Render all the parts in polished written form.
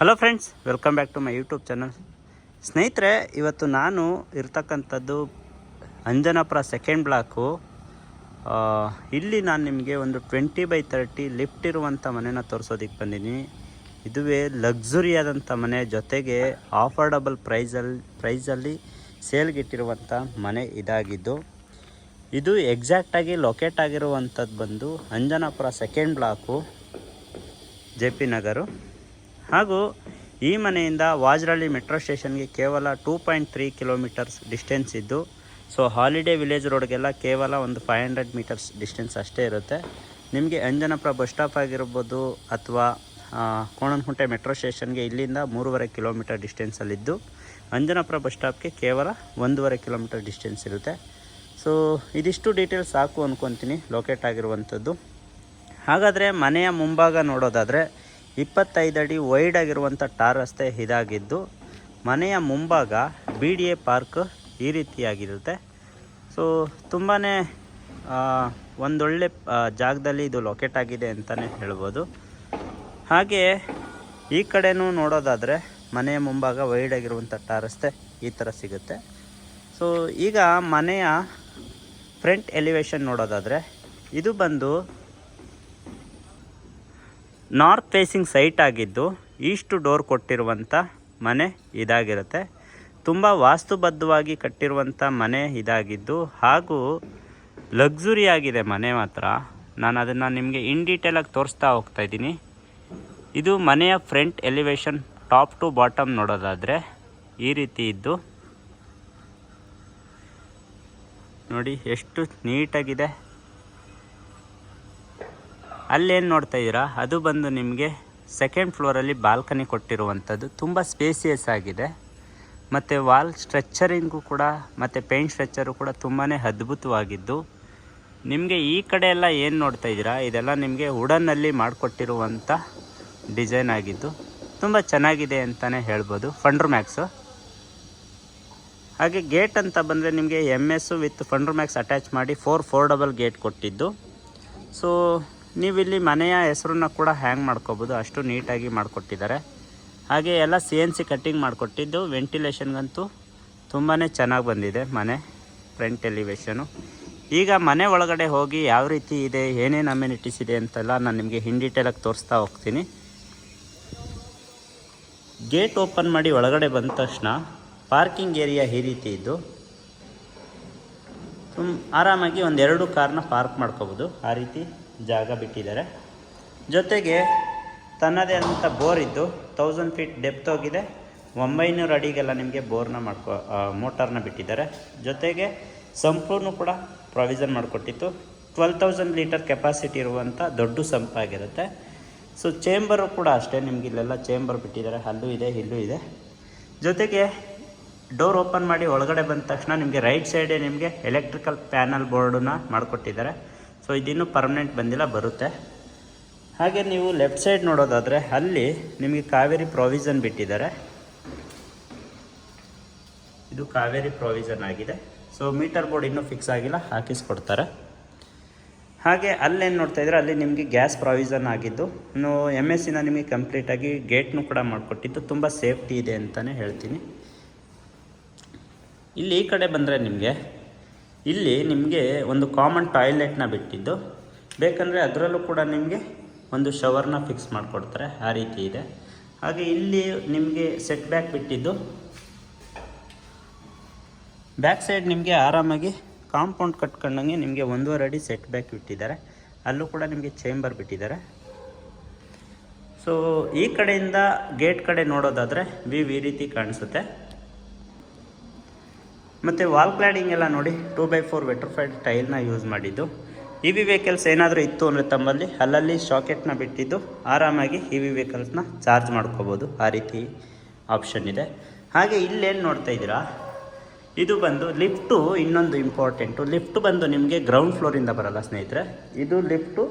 Hello friends, welcome back to my YouTube channel. ಸ್ನೇಹಿತರೆ, ಇವತ್ತು ನಾನು ಇರ್ತಕ್ಕಂಥದ್ದು ಅಂಜನಾಪುರ ಸೆಕೆಂಡ್ ಬ್ಲಾಕು. ಇಲ್ಲಿ ನಾನು ನಿಮಗೆ ಒಂದು 20x30 ಲಿಫ್ಟ್ ಇರುವಂಥ ಮನೆನ ತೋರಿಸೋದಕ್ಕೆ ಬಂದಿದ್ದೀನಿ. ಇದುವೇ ಲಕ್ಸುರಿಯಾದಂಥ ಮನೆ, ಜೊತೆಗೆ ಆಫರ್ಡಬಲ್ ಪ್ರೈಸಲ್ಲಿ ಸೇಲ್ಗಿಟ್ಟಿರುವಂಥ ಮನೆ ಇದಾಗಿದ್ದು. ಇದು ಎಕ್ಸಾಕ್ಟಾಗಿ ಲೊಕೇಟ್ ಆಗಿರುವಂಥದ್ದು ಬಂದು ಅಂಜನಾಪುರ ಸೆಕೆಂಡ್ ಬ್ಲಾಕು, JP ನಗರು. ಹಾಗೂ ಈ ಮನೆಯಿಂದ ವಾಜರಳ್ಳಿ ಮೆಟ್ರೋ ಸ್ಟೇಷನ್ಗೆ ಕೇವಲ 2.3 ಕಿಲೋಮೀಟರ್ಸ್ ಡಿಸ್ಟೆನ್ಸ್ ಇದ್ದು, ಸೊ ಹಾಲಿಡೇ ವಿಲೇಜ್ ರೋಡ್ಗೆಲ್ಲ ಕೇವಲ ಒಂದು 500 ಮೀಟರ್ಸ್ ಡಿಸ್ಟೆನ್ಸ್ ಅಷ್ಟೇ ಇರುತ್ತೆ. ನಿಮಗೆ ಅಂಜನಾಪುರ ಬಸ್ ಸ್ಟಾಪ್ ಆಗಿರ್ಬೋದು ಅಥವಾ ಕೋಣನಕುಂಟೆ ಮೆಟ್ರೋ ಸ್ಟೇಷನ್ಗೆ ಇಲ್ಲಿಂದ 3.5 ಕಿಲೋಮೀಟರ್ ಡಿಸ್ಟೆನ್ಸಲ್ಲಿದ್ದು, ಅಂಜನಾಪುರ ಬಸ್ ಸ್ಟಾಪ್ಗೆ ಕೇವಲ 1.5 ಕಿಲೋಮೀಟರ್ ಡಿಸ್ಟೆನ್ಸ್ ಇರುತ್ತೆ. ಸೊ ಇದಿಷ್ಟು ಡೀಟೇಲ್ಸ್ ಸಾಕು ಅಂದ್ಕೊತೀನಿ ಲೊಕೇಟ್ ಆಗಿರುವಂಥದ್ದು. ಹಾಗಾದರೆ ಮನೆಯ ಮುಂಭಾಗ ನೋಡೋದಾದರೆ 25 ಅಡಿ ವೈಡ್ ಆಗಿರುವಂಥ ಟಾರ್ ರಸ್ತೆ ಇದಾಗಿದ್ದು, ಮನೆಯ ಮುಂಭಾಗ BDA ಪಾರ್ಕ್ ಈ ರೀತಿಯಾಗಿರುತ್ತೆ. ಸೊ ತುಂಬಾ ಒಂದೊಳ್ಳೆ ಜಾಗದಲ್ಲಿ ಇದು ಲೊಕೇಟ್ ಆಗಿದೆ ಅಂತಲೇ ಹೇಳ್ಬೋದು. ಹಾಗೆ ಈ ಕಡೆನೂ ನೋಡೋದಾದರೆ ಮನೆಯ ಮುಂಭಾಗ ವೈಡ್ ಆಗಿರುವಂಥ ಟಾರ್ ರಸ್ತೆ ಈ ಥರ ಸಿಗುತ್ತೆ. ಸೊ ಈಗ ಮನೆಯ ಫ್ರಂಟ್ ಎಲಿವೇಶನ್ ನೋಡೋದಾದರೆ ಇದು ಬಂದು ನಾರ್ತ್ ಫೇಸಿಂಗ್ ಸೈಟ್ ಆಗಿದ್ದು, ಈಸ್ಟ್ ಡೋರ್ ಕೊಟ್ಟಿರುವಂಥ ಮನೆ ಇದಾಗಿರುತ್ತೆ. ತುಂಬ ವಾಸ್ತುಬದ್ಧವಾಗಿ ಕಟ್ಟಿರುವಂಥ ಮನೆ ಇದಾಗಿದ್ದು, ಹಾಗೂ ಲಕ್ಸುರಿ ಆಗಿದೆ ಮನೆ ಮಾತ್ರ. ನಾನು ಅದನ್ನು ನಿಮಗೆ ಇನ್ ಡೀಟೇಲಾಗಿ ತೋರಿಸ್ತಾ ಹೋಗ್ತಾ ಇದ್ದೀನಿ. ಇದು ಮನೆಯ front elevation top to bottom ನೋಡೋದಾದರೆ ಈ ರೀತಿ ಇದ್ದು ನೋಡಿ ಎಷ್ಟು ನೀಟಾಗಿದೆ. ಅಲ್ಲೇನು ನೋಡ್ತಾ ಇದ್ದೀರಾ, ಅದು ಬಂದು ನಿಮಗೆ ಸೆಕೆಂಡ್ ಫ್ಲೋರಲ್ಲಿ ಬಾಲ್ಕನಿ ಕೊಟ್ಟಿರುವಂಥದ್ದು. ತುಂಬ ಸ್ಪೇಸಿಯಸ್ ಆಗಿದೆ. ಮತ್ತು ವಾಲ್ ಸ್ಟ್ರೆಚ್ಚರಿಂಗು ಕೂಡ ಮತ್ತು ಪೇಂಟ್ ಸ್ಟ್ರೆಚ್ಚರು ಕೂಡ ತುಂಬಾ ಅದ್ಭುತವಾಗಿದ್ದು, ನಿಮಗೆ ಈ ಕಡೆ ಎಲ್ಲ ಏನು ನೋಡ್ತಾ ಇದ್ದೀರಾ, ಇದೆಲ್ಲ ನಿಮಗೆ ವುಡನ್ನಲ್ಲಿ ಮಾಡಿಕೊಟ್ಟಿರುವಂಥ ಡಿಸೈನ್ ಆಗಿದ್ದು ತುಂಬ ಚೆನ್ನಾಗಿದೆ ಅಂತಲೇ ಹೇಳ್ಬೋದು. ಫಂಡ್ರ್ ಮ್ಯಾಕ್ಸು. ಹಾಗೆ ಗೇಟ್ ಅಂತ ಬಂದರೆ ನಿಮಗೆ MS ವಿತ್ ಫಂಡ್ರ್ ಮ್ಯಾಕ್ಸ್ ಅಟ್ಯಾಚ್ ಮಾಡಿ 4 ಗೇಟ್ ಕೊಟ್ಟಿದ್ದು. ಸೊ ನೀವಿಲ್ಲಿ ಮನೆಯ ಹೆಸರನ್ನ ಕೂಡ ಹ್ಯಾಂಗ್ ಮಾಡ್ಕೋಬೋದು, ಅಷ್ಟು ನೀಟಾಗಿ ಮಾಡಿಕೊಟ್ಟಿದ್ದಾರೆ. ಹಾಗೆ ಎಲ್ಲ CNC ಕಟ್ಟಿಂಗ್ ಮಾಡಿಕೊಟ್ಟಿದ್ದು. ವೆಂಟಿಲೇಷನ್ಗಂತೂ ತುಂಬಾ ಚೆನ್ನಾಗಿ ಬಂದಿದೆ ಮನೆ ಫ್ರಂಟ್ ಎಲಿವೇಶನು. ಈಗ ಮನೆ ಒಳಗಡೆ ಹೋಗಿ ಯಾವ ರೀತಿ ಇದೆ, ಏನೇನು ಅಮ್ಯುನಿಟೀಸ್ ಇದೆ ಅಂತೆಲ್ಲ ನಾನು ನಿಮಗೆ ಇನ್ ಡೀಟೇಲಾಗಿ ತೋರಿಸ್ತಾ ಹೋಗ್ತೀನಿ. ಗೇಟ್ ಓಪನ್ ಮಾಡಿ ಒಳಗಡೆ ಬಂದ ತಕ್ಷಣ ಪಾರ್ಕಿಂಗ್ ಏರಿಯಾ ಈ ರೀತಿ ಇದ್ದು, ಆರಾಮಾಗಿ ಒಂದೆರಡು ಕಾರ್ನ ಪಾರ್ಕ್ ಮಾಡ್ಕೋಬೋದು. ಆ ರೀತಿ ಜಾಗ ಬಿಟ್ಟಿದ್ದಾರೆ. ಜೊತೆಗೆ ತನ್ನದೇ ಆದಂಥ ಬೋರ್ ಇದ್ದು 1000 ಫೀಟ್ ಡೆಪ್ತ್ ಹೋಗಿದೆ. 900 ಅಡಿಗೆಲ್ಲ ನಿಮಗೆ ಬೋರ್ನ ಮೋಟಾರ್ನ ಬಿಟ್ಟಿದ್ದಾರೆ. ಜೊತೆಗೆ ಸಂಪೂರ್ಣ ಕೂಡ ಪ್ರಾವಿಷನ್ ಮಾಡಿಕೊಟ್ಟಿತ್ತು. 12,000 ಲೀಟರ್ ಕೆಪಾಸಿಟಿ ಇರುವಂಥ ದೊಡ್ಡ ಸಂಪಾಗಿರುತ್ತೆ. ಸೊ ಚೇಂಬರು ಕೂಡ ಅಷ್ಟೇ, ನಿಮ್ಗೆ ಇಲ್ಲೆಲ್ಲ ಚೇಂಬರ್ ಬಿಟ್ಟಿದ್ದಾರೆ. ಅಲ್ಲೂ ಇದೆ, ಇಲ್ಲೂ ಇದೆ. ಜೊತೆಗೆ ಡೋರ್ ಓಪನ್ ಮಾಡಿ ಒಳಗಡೆ ಬಂದ ತಕ್ಷಣ ನಿಮಗೆ ರೈಟ್ ಸೈಡೇ ನಿಮಗೆ ಎಲೆಕ್ಟ್ರಿಕಲ್ ಪ್ಯಾನಲ್ ಬೋರ್ಡನ್ನ ಮಾಡಿಕೊಟ್ಟಿದ್ದಾರೆ. ಸೊ ಇದಿನ್ನೂ ಪರ್ಮನೆಂಟ್ ಬಂದಿಲ್ಲ, ಬರುತ್ತೆ. ಹಾಗೆ ನೀವು ಲೆಫ್ಟ್ ಸೈಡ್ ನೋಡೋದಾದರೆ ಅಲ್ಲಿ ನಿಮಗೆ ಕಾವೇರಿ ಪ್ರಾವಿಷನ್ ಬಿಟ್ಟಿದ್ದಾರೆ. ಇದು ಕಾವೇರಿ ಪ್ರಾವಿಷನ್ ಆಗಿದೆ. ಸೊ ಮೀಟರ್ ಬೋರ್ಡ್ ಇನ್ನೂ ಫಿಕ್ಸ್ ಆಗಿಲ್ಲ, ಹಾಕಿಸ್ಕೊಡ್ತಾರೆ. ಹಾಗೆ ಅಲ್ಲೇನು ನೋಡ್ತಾ ಇದ್ರೆ ಅಲ್ಲಿ ನಿಮಗೆ ಗ್ಯಾಸ್ ಪ್ರಾವಿಷನ್ ಆಗಿದ್ದು, ಇನ್ನು MSCನ ನಿಮಗೆ ಕಂಪ್ಲೀಟಾಗಿ ಗೇಟ್ನು ಕೂಡ ಮಾಡಿಕೊಟ್ಟಿದ್ದು. ತುಂಬ ಸೇಫ್ಟಿ ಇದೆ ಅಂತಲೇ ಹೇಳ್ತೀನಿ. ಇಲ್ಲಿ ಈ ಕಡೆ ಬಂದರೆ ಇಲ್ಲಿ ನಿಮಗೆ ಒಂದು ಕಾಮನ್ ಟಾಯ್ಲೆಟ್ನ ಬಿಟ್ಟಿದ್ದು, ಬೇಕಂದರೆ ಅದರಲ್ಲೂ ಕೂಡ ನಿಮಗೆ ಒಂದು ಶವರ್ನ ಫಿಕ್ಸ್ ಮಾಡಿಕೊಡ್ತಾರೆ. ಆ ರೀತಿ ಇದೆ. ಹಾಗೆ ಇಲ್ಲಿ ನಿಮಗೆ ಸೆಟ್ ಬ್ಯಾಕ್ ಬಿಟ್ಟಿದ್ದು, ಬ್ಯಾಕ್ ಸೈಡ್ ನಿಮಗೆ ಆರಾಮಾಗಿ ಕಾಂಪೌಂಡ್ ಕಟ್ಕೊಂಡಂಗೆ ನಿಮಗೆ 1.5 ಅಡಿ ಸೆಟ್ ಬ್ಯಾಕ್ ಬಿಟ್ಟಿದ್ದಾರೆ. ಅಲ್ಲೂ ಕೂಡ ನಿಮಗೆ ಚೇಂಬರ್ ಬಿಟ್ಟಿದ್ದಾರೆ. ಸೊ ಈ ಕಡೆಯಿಂದ ಗೇಟ್ ಕಡೆ ನೋಡೋದಾದರೆ ಈ ರೀತಿ ಕಾಣಿಸುತ್ತೆ. ಮತ್ತು ವಾಲ್ ಕ್ಲಾಡಿಂಗ್ ಎಲ್ಲ ನೋಡಿ 2x4 ವೆಟ್ರಿಫೈಡ್ ಟೈಲ್ನ ಯೂಸ್ ಮಾಡಿದ್ದು. EV ವೆಹಿಕಲ್ಸ್ ಏನಾದರೂ ಇತ್ತು ಅಂದರೆ ತಮ್ಮಲ್ಲಿ ಅಲ್ಲಲ್ಲಿ ಶಾಕೆಟ್ನ ಬಿಟ್ಟಿದ್ದು, ಆರಾಮಾಗಿ EV ವೆಹಿಕಲ್ಸ್ನ ಚಾರ್ಜ್ ಮಾಡ್ಕೋಬೋದು. ಆ ರೀತಿ ಆಪ್ಷನ್ ಇದೆ. ಹಾಗೆ ಇಲ್ಲೇನು ನೋಡ್ತಾ ಇದ್ದೀರಾ, ಇದು ಬಂದು ಲಿಫ್ಟು. ಇನ್ನೊಂದು ಇಂಪಾರ್ಟೆಂಟು, ಲಿಫ್ಟ್ ಬಂದು ನಿಮಗೆ ಗ್ರೌಂಡ್ ಫ್ಲೋರಿಂದ ಬರಲ್ಲ ಸ್ನೇಹಿತರೆ. ಇದು ಲಿಫ್ಟು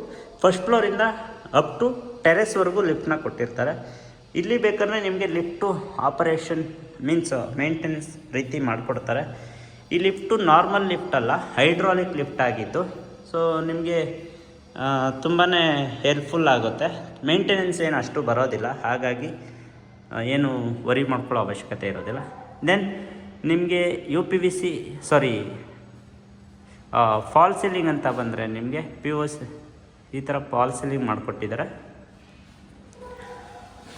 ಫಸ್ಟ್ ಫ್ಲೋರಿಂದ ಅಪ್ ಟು ಟೆರೆಸ್ವರೆಗೂ ಲಿಫ್ಟ್ನ ಕೊಟ್ಟಿರ್ತಾರೆ. ಇಲ್ಲಿ ಬೇಕಾದ್ರೆ ನಿಮಗೆ ಲಿಫ್ಟು ಆಪರೇಷನ್ ಮೀನ್ಸ್ ಮೇಂಟೆನೆನ್ಸ್ ರೀತಿ ಮಾಡಿಕೊಡ್ತಾರೆ. ಈ ಲಿಫ್ಟು ನಾರ್ಮಲ್ ಲಿಫ್ಟ್ ಅಲ್ಲ, ಹೈಡ್ರಾಲಿಕ್ ಲಿಫ್ಟ್ ಆಗಿದ್ದು. ಸೊ ನಿಮಗೆ ತುಂಬಾ ಹೆಲ್ಪ್ಫುಲ್ ಆಗುತ್ತೆ. ಮೇಂಟೆನೆನ್ಸ್ ಏನು ಅಷ್ಟು ಬರೋದಿಲ್ಲ. ಹಾಗಾಗಿ ಏನು ವರಿ ಮಾಡ್ಕೊಳ್ಳೋ ಅವಶ್ಯಕತೆ ಇರೋದಿಲ್ಲ. ದೆನ್ ನಿಮಗೆ U P V C fall ceiling ಅಂತ ಬಂದರೆ ನಿಮಗೆ POC ಈ ಥರ ಫಾಲ್ ಸೀಲಿಂಗ್ ಮಾಡಿಕೊಟ್ಟಿದ್ದಾರೆ.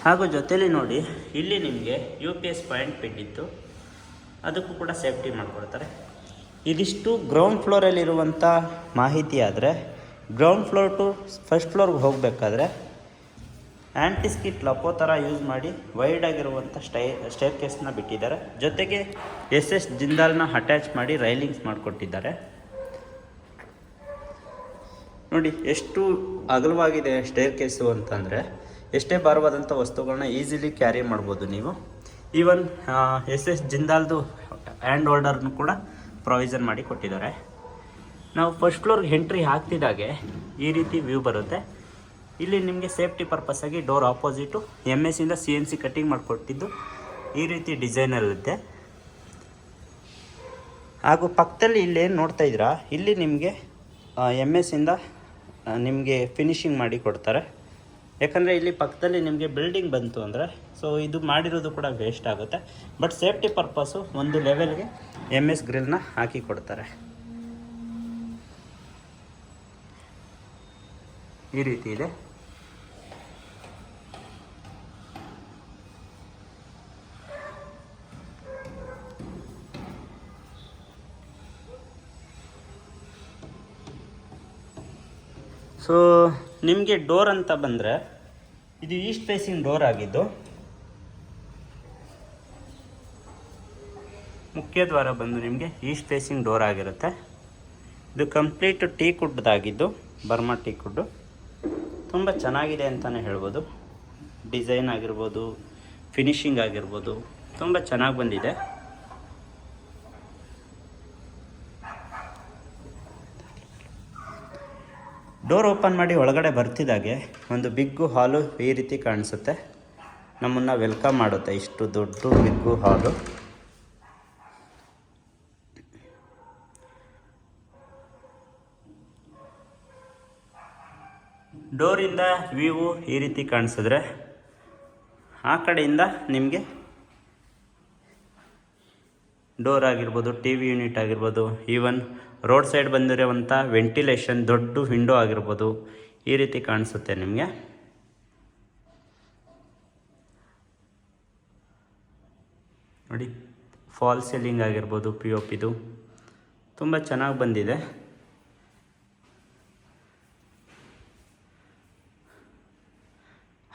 ಹಾಗೂ ಜೊತೇಲಿ ನೋಡಿ ಇಲ್ಲಿ ನಿಮಗೆ UPS ಪಾಯಿಂಟ್ ಬಿಟ್ಟಿತ್ತು, ಅದಕ್ಕೂ ಕೂಡ ಸೇಫ್ಟಿ ಮಾಡಿಕೊಡ್ತಾರೆ. ಇದಿಷ್ಟು ಗ್ರೌಂಡ್ ಫ್ಲೋರಲ್ಲಿರುವಂಥ ಮಾಹಿತಿ. ಆದರೆ ಗ್ರೌಂಡ್ ಫ್ಲೋರ್ ಟು ಫಸ್ಟ್ ಫ್ಲೋರ್ಗೆ ಹೋಗಬೇಕಾದ್ರೆ ಆ್ಯಂಟಿಸ್ಕಿಟ್ ಲಪೋ ಥರ ಯೂಸ್ ಮಾಡಿ ವೈಡ್ ಆಗಿರುವಂಥ ಸ್ಟೇರ್ ಕೇಸ್ನ ಬಿಟ್ಟಿದ್ದಾರೆ. ಜೊತೆಗೆ SS ಜಿಂದಾಲ್ನ ಅಟ್ಯಾಚ್ ಮಾಡಿ ರೈಲಿಂಗ್ಸ್ ಮಾಡಿಕೊಟ್ಟಿದ್ದಾರೆ. ನೋಡಿ ಎಷ್ಟು ಅಗಲವಾಗಿದೆ ಸ್ಟೇರ್ ಕೇಸು ಅಂತಂದರೆ, ಎಷ್ಟೇ ಭಾರವಾದಂಥ ವಸ್ತುಗಳನ್ನ ಈಸಿಲಿ ಕ್ಯಾರಿ ಮಾಡ್ಬೋದು ನೀವು. ಈವನ್ SS ಜಿಂದಾಲ್ದು ಹ್ಯಾಂಡ್ ಹೋಲ್ಡರ್ನು ಕೂಡ ಪ್ರೊವಿಷನ್ ಮಾಡಿ ಕೊಟ್ಟಿದ್ದಾರೆ. ನಾವು ಫಸ್ಟ್ ಫ್ಲೋರ್ಗೆ ಎಂಟ್ರಿ ಆಗ್ತಿದ್ದಾಗೆ ಈ ರೀತಿ ವ್ಯೂ ಬರುತ್ತೆ. ಇಲ್ಲಿ ನಿಮಗೆ ಸೇಫ್ಟಿ ಪರ್ಪಸ್ಸಾಗಿ ಡೋರ್ ಆಪೋಸಿಟು MS ಇಂದ CNC ಕಟ್ಟಿಂಗ್ ಮಾಡಿಕೊಟ್ಟಿದ್ದು ಈ ರೀತಿ ಡಿಸೈನಲ್ಲಿರುತ್ತೆ. ಹಾಗೂ ಪಕ್ಕದಲ್ಲಿ ಇಲ್ಲೇನು ನೋಡ್ತಾ ಇದ್ದೀರಾ, ಇಲ್ಲಿ ನಿಮಗೆ MS ಇಂದ ನಿಮಗೆ ಫಿನಿಶಿಂಗ್ ಮಾಡಿ ಕೊಡ್ತಾರೆ. ಯಾಕಂದರೆ ಇಲ್ಲಿ ಪಕ್ಕದಲ್ಲಿ ನಿಮಗೆ ಬಿಲ್ಡಿಂಗ್ ಬಂತು ಅಂದರೆ ಸೊ ಇದು ಮಾಡಿರೋದು ಕೂಡ ವೇಸ್ಟ್ ಆಗುತ್ತೆ. ಬಟ್ ಸೇಫ್ಟಿ ಪರ್ಪಸ್ಸು ಒಂದು ಲೆವೆಲ್ಗೆ MS ಗ್ರಿಲ್ನ ಹಾಕಿ ಕೊಡ್ತಾರೆ. ಈ ರೀತಿ ಇದೆ. ಸೊ ನಿಮಗೆ ಡೋರ್ ಅಂತ ಬಂದರೆ ಇದು ಈಸ್ಟ್ ಫೇಸಿಂಗ್ ಡೋರ್ ಆಗಿದ್ದು, ಮುಖ್ಯ ದ್ವಾರ ಬಂದು ನಿಮಗೆ ಈಸ್ಟ್ ಫೇಸಿಂಗ್ ಡೋರ್ ಆಗಿರುತ್ತೆ. ಇದು ಕಂಪ್ಲೀಟ್ ಟೀಕ್ ವುಡ್ದಾಗಿದ್ದು, ಬರ್ಮಾ ಟೀಕ್ ವುಡ್ಡು. ತುಂಬ ಚೆನ್ನಾಗಿದೆ ಅಂತಲೇ ಹೇಳ್ಬೋದು. ಡಿಸೈನ್ ಆಗಿರ್ಬೋದು, ಫಿನಿಶಿಂಗ್ ಆಗಿರ್ಬೋದು ತುಂಬ ಚೆನ್ನಾಗಿ ಬಂದಿದೆ. ಡೋರ್ ಓಪನ್ ಮಾಡಿ ಒಳಗಡೆ ಬರ್ತಿದ್ದಾಗೆ ಒಂದು ಬಿಗ್ಗು ಹಾಲು ಈ ರೀತಿ ಕಾಣಿಸುತ್ತೆ. ನಮ್ಮನ್ನು ವೆಲ್ಕಮ್ ಮಾಡುತ್ತೆ. ಇಷ್ಟು ದೊಡ್ಡ ಬಿಗ್ಗು ಹಾಲು. ಡೋರಿಂದ ವ್ಯೂ ಈ ರೀತಿ ಕಾಣಿಸಿದ್ರೆ, ಆ ಕಡೆಯಿಂದ ನಿಮಗೆ ಡೋರ್ ಆಗಿರ್ಬೋದು, TV ಯೂನಿಟ್ ಆಗಿರ್ಬೋದು, ಈವನ್ ರೋಡ್ ಸೈಡ್ ಬಂದಿರುವಂಥ ವೆಂಟಿಲೇಷನ್ ದೊಡ್ಡ ವಿಂಡೋ ಆಗಿರ್ಬೋದು ಈ ರೀತಿ ಕಾಣಿಸುತ್ತೆ ನಿಮಗೆ. ನೋಡಿ ಫಾಲ್ ಸೀಲಿಂಗ್ ಆಗಿರ್ಬೋದು, POPದು ತುಂಬ ಚೆನ್ನಾಗಿ ಬಂದಿದೆ.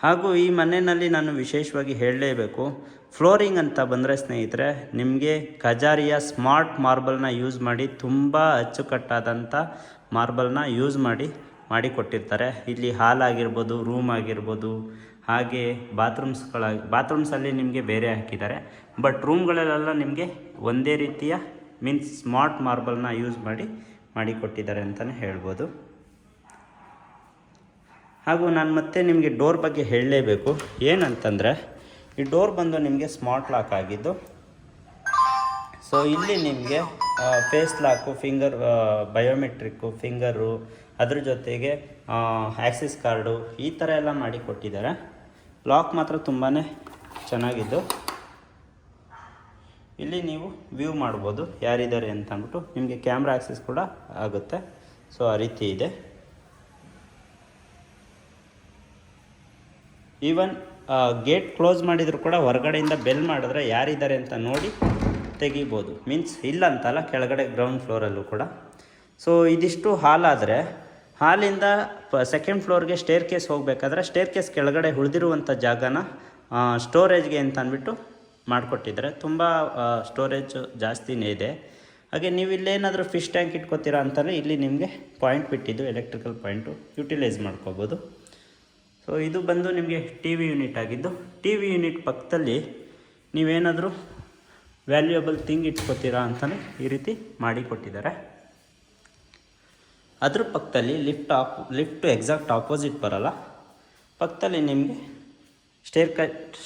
ಹಾಗೂ ಈ ಮನೆಯಲ್ಲಿ ನಾನು ವಿಶೇಷವಾಗಿ ಹೇಳಲೇಬೇಕು, ಫ್ಲೋರಿಂಗ್ ಅಂತ ಬಂದರೆ ಸ್ನೇಹಿತರೆ, ನಿಮಗೆ ಕಜಾರಿಯ ಸ್ಮಾರ್ಟ್ ಮಾರ್ಬಲ್ನ ಯೂಸ್ ಮಾಡಿ ತುಂಬ ಅಚ್ಚುಕಟ್ಟಾದಂಥ ಮಾರ್ಬಲ್ನ ಯೂಸ್ ಮಾಡಿ ಕೊಟ್ಟಿರ್ತಾರೆ. ಇಲ್ಲಿ ಹಾಲ್ ಆಗಿರ್ಬೋದು, ರೂಮ್ ಆಗಿರ್ಬೋದು, ಹಾಗೆ ಬಾತ್ರೂಮ್ಸಲ್ಲಿ ನಿಮಗೆ ಬೇರೆ ಹಾಕಿದ್ದಾರೆ. ಬಟ್ ರೂಮ್ಗಳಲ್ಲೆಲ್ಲ ನಿಮಗೆ ಒಂದೇ ರೀತಿಯ ಮೀನ್ಸ್ ಸ್ಮಾರ್ಟ್ ಮಾರ್ಬಲ್ನ ಯೂಸ್ ಮಾಡಿ ಕೊಟ್ಟಿದ್ದಾರೆ ಅಂತಲೇ ಹೇಳ್ಬೋದು. ಹಾಗೂ ನಾನು ಮತ್ತೆ ನಿಮಗೆ ಡೋರ್ ಬಗ್ಗೆ ಹೇಳಲೇಬೇಕು. ಏನಂತಂದರೆ ಈ ಡೋರ್ ಬಂದು ನಿಮಗೆ ಸ್ಮಾರ್ಟ್ ಲಾಕ್ ಆಗಿದ್ದು, ಸೊ ಇಲ್ಲಿ ನಿಮಗೆ ಫೇಸ್ ಲಾಕು, ಫಿಂಗರ್ ಬಯೋಮೆಟ್ರಿಕ್ಕು, ಫಿಂಗರು, ಅದ್ರ ಜೊತೆಗೆ ಆ್ಯಕ್ಸಿಸ್ ಕಾರ್ಡು ಈ ಥರ ಎಲ್ಲ ಮಾಡಿ ಕೊಟ್ಟಿದ್ದಾರೆ. ಲಾಕ್ ಮಾತ್ರ ತುಂಬಾ ಚೆನ್ನಾಗಿದ್ದು. ಇಲ್ಲಿ ನೀವು ವ್ಯೂ ಮಾಡ್ಬೋದು ಯಾರಿದ್ದಾರೆ ಅಂತ ಅಂದ್ಬಿಟ್ಟು. ನಿಮಗೆ ಕ್ಯಾಮ್ರಾ ಆ್ಯಕ್ಸೆಸ್ ಕೂಡ ಆಗುತ್ತೆ. ಸೊ ಆ ರೀತಿ ಇದೆ. ಈವನ್ ಗೇಟ್ ಕ್ಲೋಸ್ ಮಾಡಿದರೂ ಕೂಡ ಹೊರಗಡೆಯಿಂದ ಬೆಲ್ ಮಾಡಿದ್ರೆ ಯಾರಿದ್ದಾರೆ ಅಂತ ನೋಡಿ ತೆಗಿಬೋದು. ಮೀನ್ಸ್ ಇಲ್ಲ ಅಂತಲ್ಲ, ಕೆಳಗಡೆ ಗ್ರೌಂಡ್ ಫ್ಲೋರಲ್ಲೂ ಕೂಡ. ಸೊ ಇದಿಷ್ಟು ಹಾಲಾದರೆ, ಹಾಲಿಂದ ಸೆಕೆಂಡ್ ಫ್ಲೋರ್ಗೆ ಸ್ಟೇರ್ ಕೇಸ್ ಹೋಗಬೇಕಾದ್ರೆ ಸ್ಟೇರ್ ಕೇಸ್ ಕೆಳಗಡೆ ಉಳಿದಿರುವಂಥ ಜಾಗನ ಸ್ಟೋರೇಜ್ಗೆ ಅಂತ ಅಂದ್ಬಿಟ್ಟು ಮಾಡಿಕೊಟ್ಟಿದ್ದಾರೆ. ತುಂಬ ಸ್ಟೋರೇಜ್ ಜಾಸ್ತಿನೇ ಇದೆ. ಹಾಗೆ ನೀವು ಇಲ್ಲೇನಾದರೂ ಫಿಶ್ ಟ್ಯಾಂಕ್ ಇಟ್ಕೋತೀರಾ ಅಂತಲೇ ಇಲ್ಲಿ ನಿಮಗೆ ಪಾಯಿಂಟ್ ಬಿಟ್ಟಿದ್ದು, ಎಲೆಕ್ಟ್ರಿಕಲ್ ಪಾಯಿಂಟು ಯೂಟಿಲೈಸ್ ಮಾಡ್ಕೋಬೋದು. ಸೊ ಇದು ಬಂದು ನಿಮಗೆ TV ಯೂನಿಟ್ ಆಗಿದ್ದು, TV ಯೂನಿಟ್ ಪಕ್ಕದಲ್ಲಿ ನೀವೇನಾದರೂ ವ್ಯಾಲ್ಯೂಯಬಲ್ ಥಿಂಗ್ ಇಟ್ಕೋತೀರಾ ಅಂತಲೇ ಈ ರೀತಿ ಮಾಡಿಕೊಟ್ಟಿದ್ದಾರೆ. ಅದ್ರ ಪಕ್ಕದಲ್ಲಿ ಲಿಫ್ಟ್ ಎಕ್ಸಾಕ್ಟ್ ಆಪೋಸಿಟ್ ಬರೋಲ್ಲ. ಪಕ್ಕದಲ್ಲಿ ನಿಮಗೆ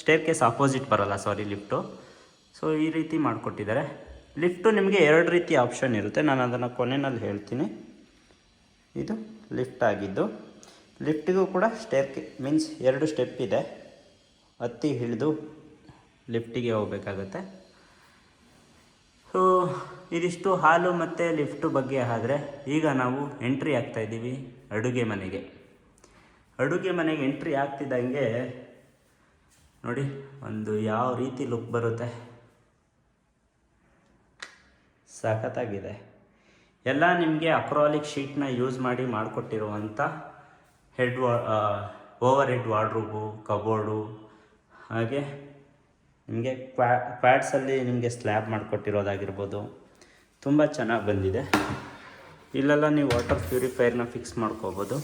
ಸ್ಟೇರ್ ಕೇಸ್ ಆಪೋಸಿಟ್ ಬರೋಲ್ಲ, ಲಿಫ್ಟು. ಸೊ ಈ ರೀತಿ ಮಾಡಿಕೊಟ್ಟಿದ್ದಾರೆ. ಲಿಫ್ಟು ನಿಮಗೆ 2 ರೀತಿ ಆಪ್ಷನ್ ಇರುತ್ತೆ. ನಾನು ಅದನ್ನು ಕೊನೆಯಲ್ಲಿ ಹೇಳ್ತೀನಿ. ಇದು ಲಿಫ್ಟ್ ಆಗಿದ್ದು, ಲಿಫ್ಟಿಗೂ ಕೂಡ ಮೀನ್ಸ್ 2 ಸ್ಟೆಪ್ ಇದೆ. ಹತ್ತಿ ಇಳಿದು ಲಿಫ್ಟಿಗೆ ಹೋಗಬೇಕಾಗತ್ತೆ. ಸೊ ಇದಿಷ್ಟು ಹಾಲು ಮತ್ತು ಲಿಫ್ಟು ಬಗ್ಗೆ ಆದರೆ ಈಗ ನಾವು ಎಂಟ್ರಿ ಆಗ್ತಾಯಿದ್ದೀವಿ ಅಡುಗೆ ಮನೆಗೆ. ಅಡುಗೆ ಮನೆಗೆ ಎಂಟ್ರಿ ಆಗ್ತಿದ್ದಂಗೆ ನೋಡಿ ಒಂದು ಯಾವ ರೀತಿ ಲುಕ್ ಬರುತ್ತೆ, ಸಖತ್ತಾಗಿದೆ. ಎಲ್ಲ ನಿಮಗೆ ಅಕ್ರಾಲಿಕ್ ಶೀಟ್ನ ಯೂಸ್ ಮಾಡಿ ಮಾಡಿಕೊಟ್ಟಿರುವಂಥ ಓವರ್ ಹೆಡ್ ವಾರ್ಡ್ರೋಬು, ಕಬೋರ್ಡು, ಹಾಗೆ ನಿಮಗೆ ಕ್ವಾಡ್ಸಲ್ಲಿ ನಿಮಗೆ ಸ್ಲ್ಯಾಬ್ ಮಾಡಿಕೊಟ್ಟಿರೋದಾಗಿರ್ಬೋದು, ತುಂಬ ಚೆನ್ನಾಗಿ ಬಂದಿದೆ. ಇಲ್ಲೆಲ್ಲ ನೀವು ವಾಟರ್ ಪ್ಯೂರಿಫೈರ್ನ ಫಿಕ್ಸ್ ಮಾಡ್ಕೋಬೋದು.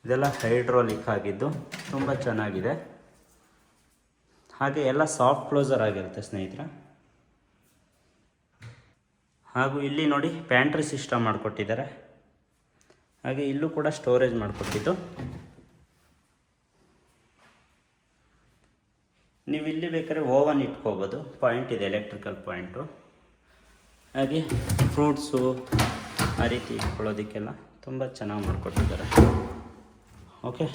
ಇದೆಲ್ಲ ಹೈಡ್ರೋಲಿಕ್ ಆಗಿದ್ದು ತುಂಬ ಚೆನ್ನಾಗಿದೆ. ಹಾಗೆ ಎಲ್ಲ ಸಾಫ್ಟ್ ಕ್ಲೋಸರ್ ಆಗಿರುತ್ತೆ ಸ್ನೇಹಿತರೆ. ಹಾಗೂ ಇಲ್ಲಿ ನೋಡಿ ಪ್ಯಾಂಟ್ರಿ ಸಿಸ್ಟಮ್ ಮಾಡಿಕೊಟ್ಟಿದ್ದಾರೆ. ಹಾಗೆ ಇಲ್ಲೂ ಕೂಡ ಸ್ಟೋರೇಜ್ ಮಾಡಿಕೊಟ್ಟಿದ್ದು. ನೀವು ಇಲ್ಲಿ ಬೇಕಾದ್ರೆ ಓವನ್ ಇಟ್ಕೋಬೋದು, ಪಾಯಿಂಟ್ ಇದೆ, ಎಲೆಕ್ಟ್ರಿಕಲ್ ಪಾಯಿಂಟು. ಹಾಗೆ ಫ್ರೂಟ್ಸು ಆ ರೀತಿ ಇಟ್ಕೊಳ್ಳೋದಕ್ಕೆಲ್ಲ ತುಂಬ ಚೆನ್ನಾಗಿ ಮಾಡಿಕೊಟ್ಟಿದ್ದಾರೆ. ಓಕೆ,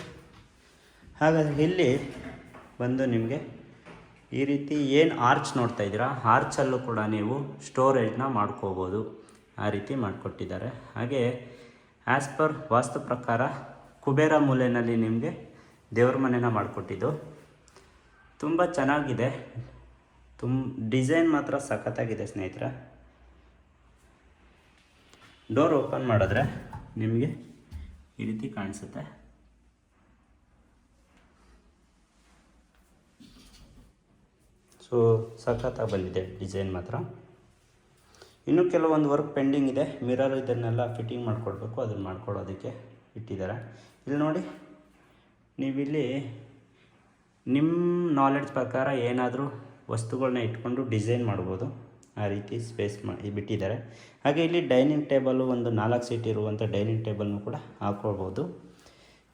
ಹಾಗಾದರೆ ಇಲ್ಲಿ ಬಂದು ನಿಮಗೆ ಈ ರೀತಿ ಏನು ಆರ್ಚ್ ನೋಡ್ತಾ ಇದ್ದೀರಾ, ಆರ್ಚಲ್ಲೂ ಕೂಡ ನೀವು ಸ್ಟೋರೇಜ್ನ ಮಾಡ್ಕೋಬೋದು, ಆ ರೀತಿ ಮಾಡಿಕೊಟ್ಟಿದ್ದಾರೆ. ಹಾಗೆ ಆ್ಯಸ್ ಪರ್ ವಾಸ್ತು ಪ್ರಕಾರ ಕುಬೇರ ಮೂಲೆಯಲ್ಲಿ ನಿಮಗೆ ದೇವ್ರ ಮನೆನ ಮಾಡಿಕೊಟ್ಟಿದ್ದು. ತುಂಬ ಚೆನ್ನಾಗಿದೆ, ಡಿಸೈನ್ ಮಾತ್ರ ಸಖತ್ತಾಗಿದೆ ಸ್ನೇಹಿತರೆ. ಡೋರ್ ಓಪನ್ ಮಾಡಿದ್ರೆ ನಿಮಗೆ ಈ ರೀತಿ ಕಾಣಿಸುತ್ತೆ. ಸೊ ಸಖತ್ತಾಗಿ ಬಂದಿದೆ ಡಿಸೈನ್ ಮಾತ್ರ. ಇನ್ನೂ ಕೆಲವೊಂದು ವರ್ಕ್ ಪೆಂಡಿಂಗ್ ಇದೆ. ಮಿರರ್ ಇದನ್ನೆಲ್ಲ ಫಿಟ್ಟಿಂಗ್ ಮಾಡಿಕೊಡ್ಬೇಕು, ಅದನ್ನು ಮಾಡ್ಕೊಳ್ಳೋದಕ್ಕೆ ಇಟ್ಟಿದ್ದಾರೆ. ಇಲ್ಲಿ ನೋಡಿ, ನೀವಿಲ್ಲಿ ನಿಮ್ಮ ನಾಲೆಡ್ಜ್ ಪ್ರಕಾರ ಏನಾದರೂ ವಸ್ತುಗಳನ್ನ ಇಟ್ಕೊಂಡು ಡಿಸೈನ್ ಮಾಡ್ಬೋದು, ಆ ರೀತಿ ಸ್ಪೇಸ್ ಬಿಟ್ಟಿದ್ದಾರೆ. ಹಾಗೆ ಇಲ್ಲಿ ಡೈನಿಂಗ್ ಟೇಬಲು, ಒಂದು 4 ಸೀಟ್ ಇರುವಂಥ ಡೈನಿಂಗ್ ಟೇಬಲ್ನು ಕೂಡ ಹಾಕ್ಕೊಳ್ಬೋದು.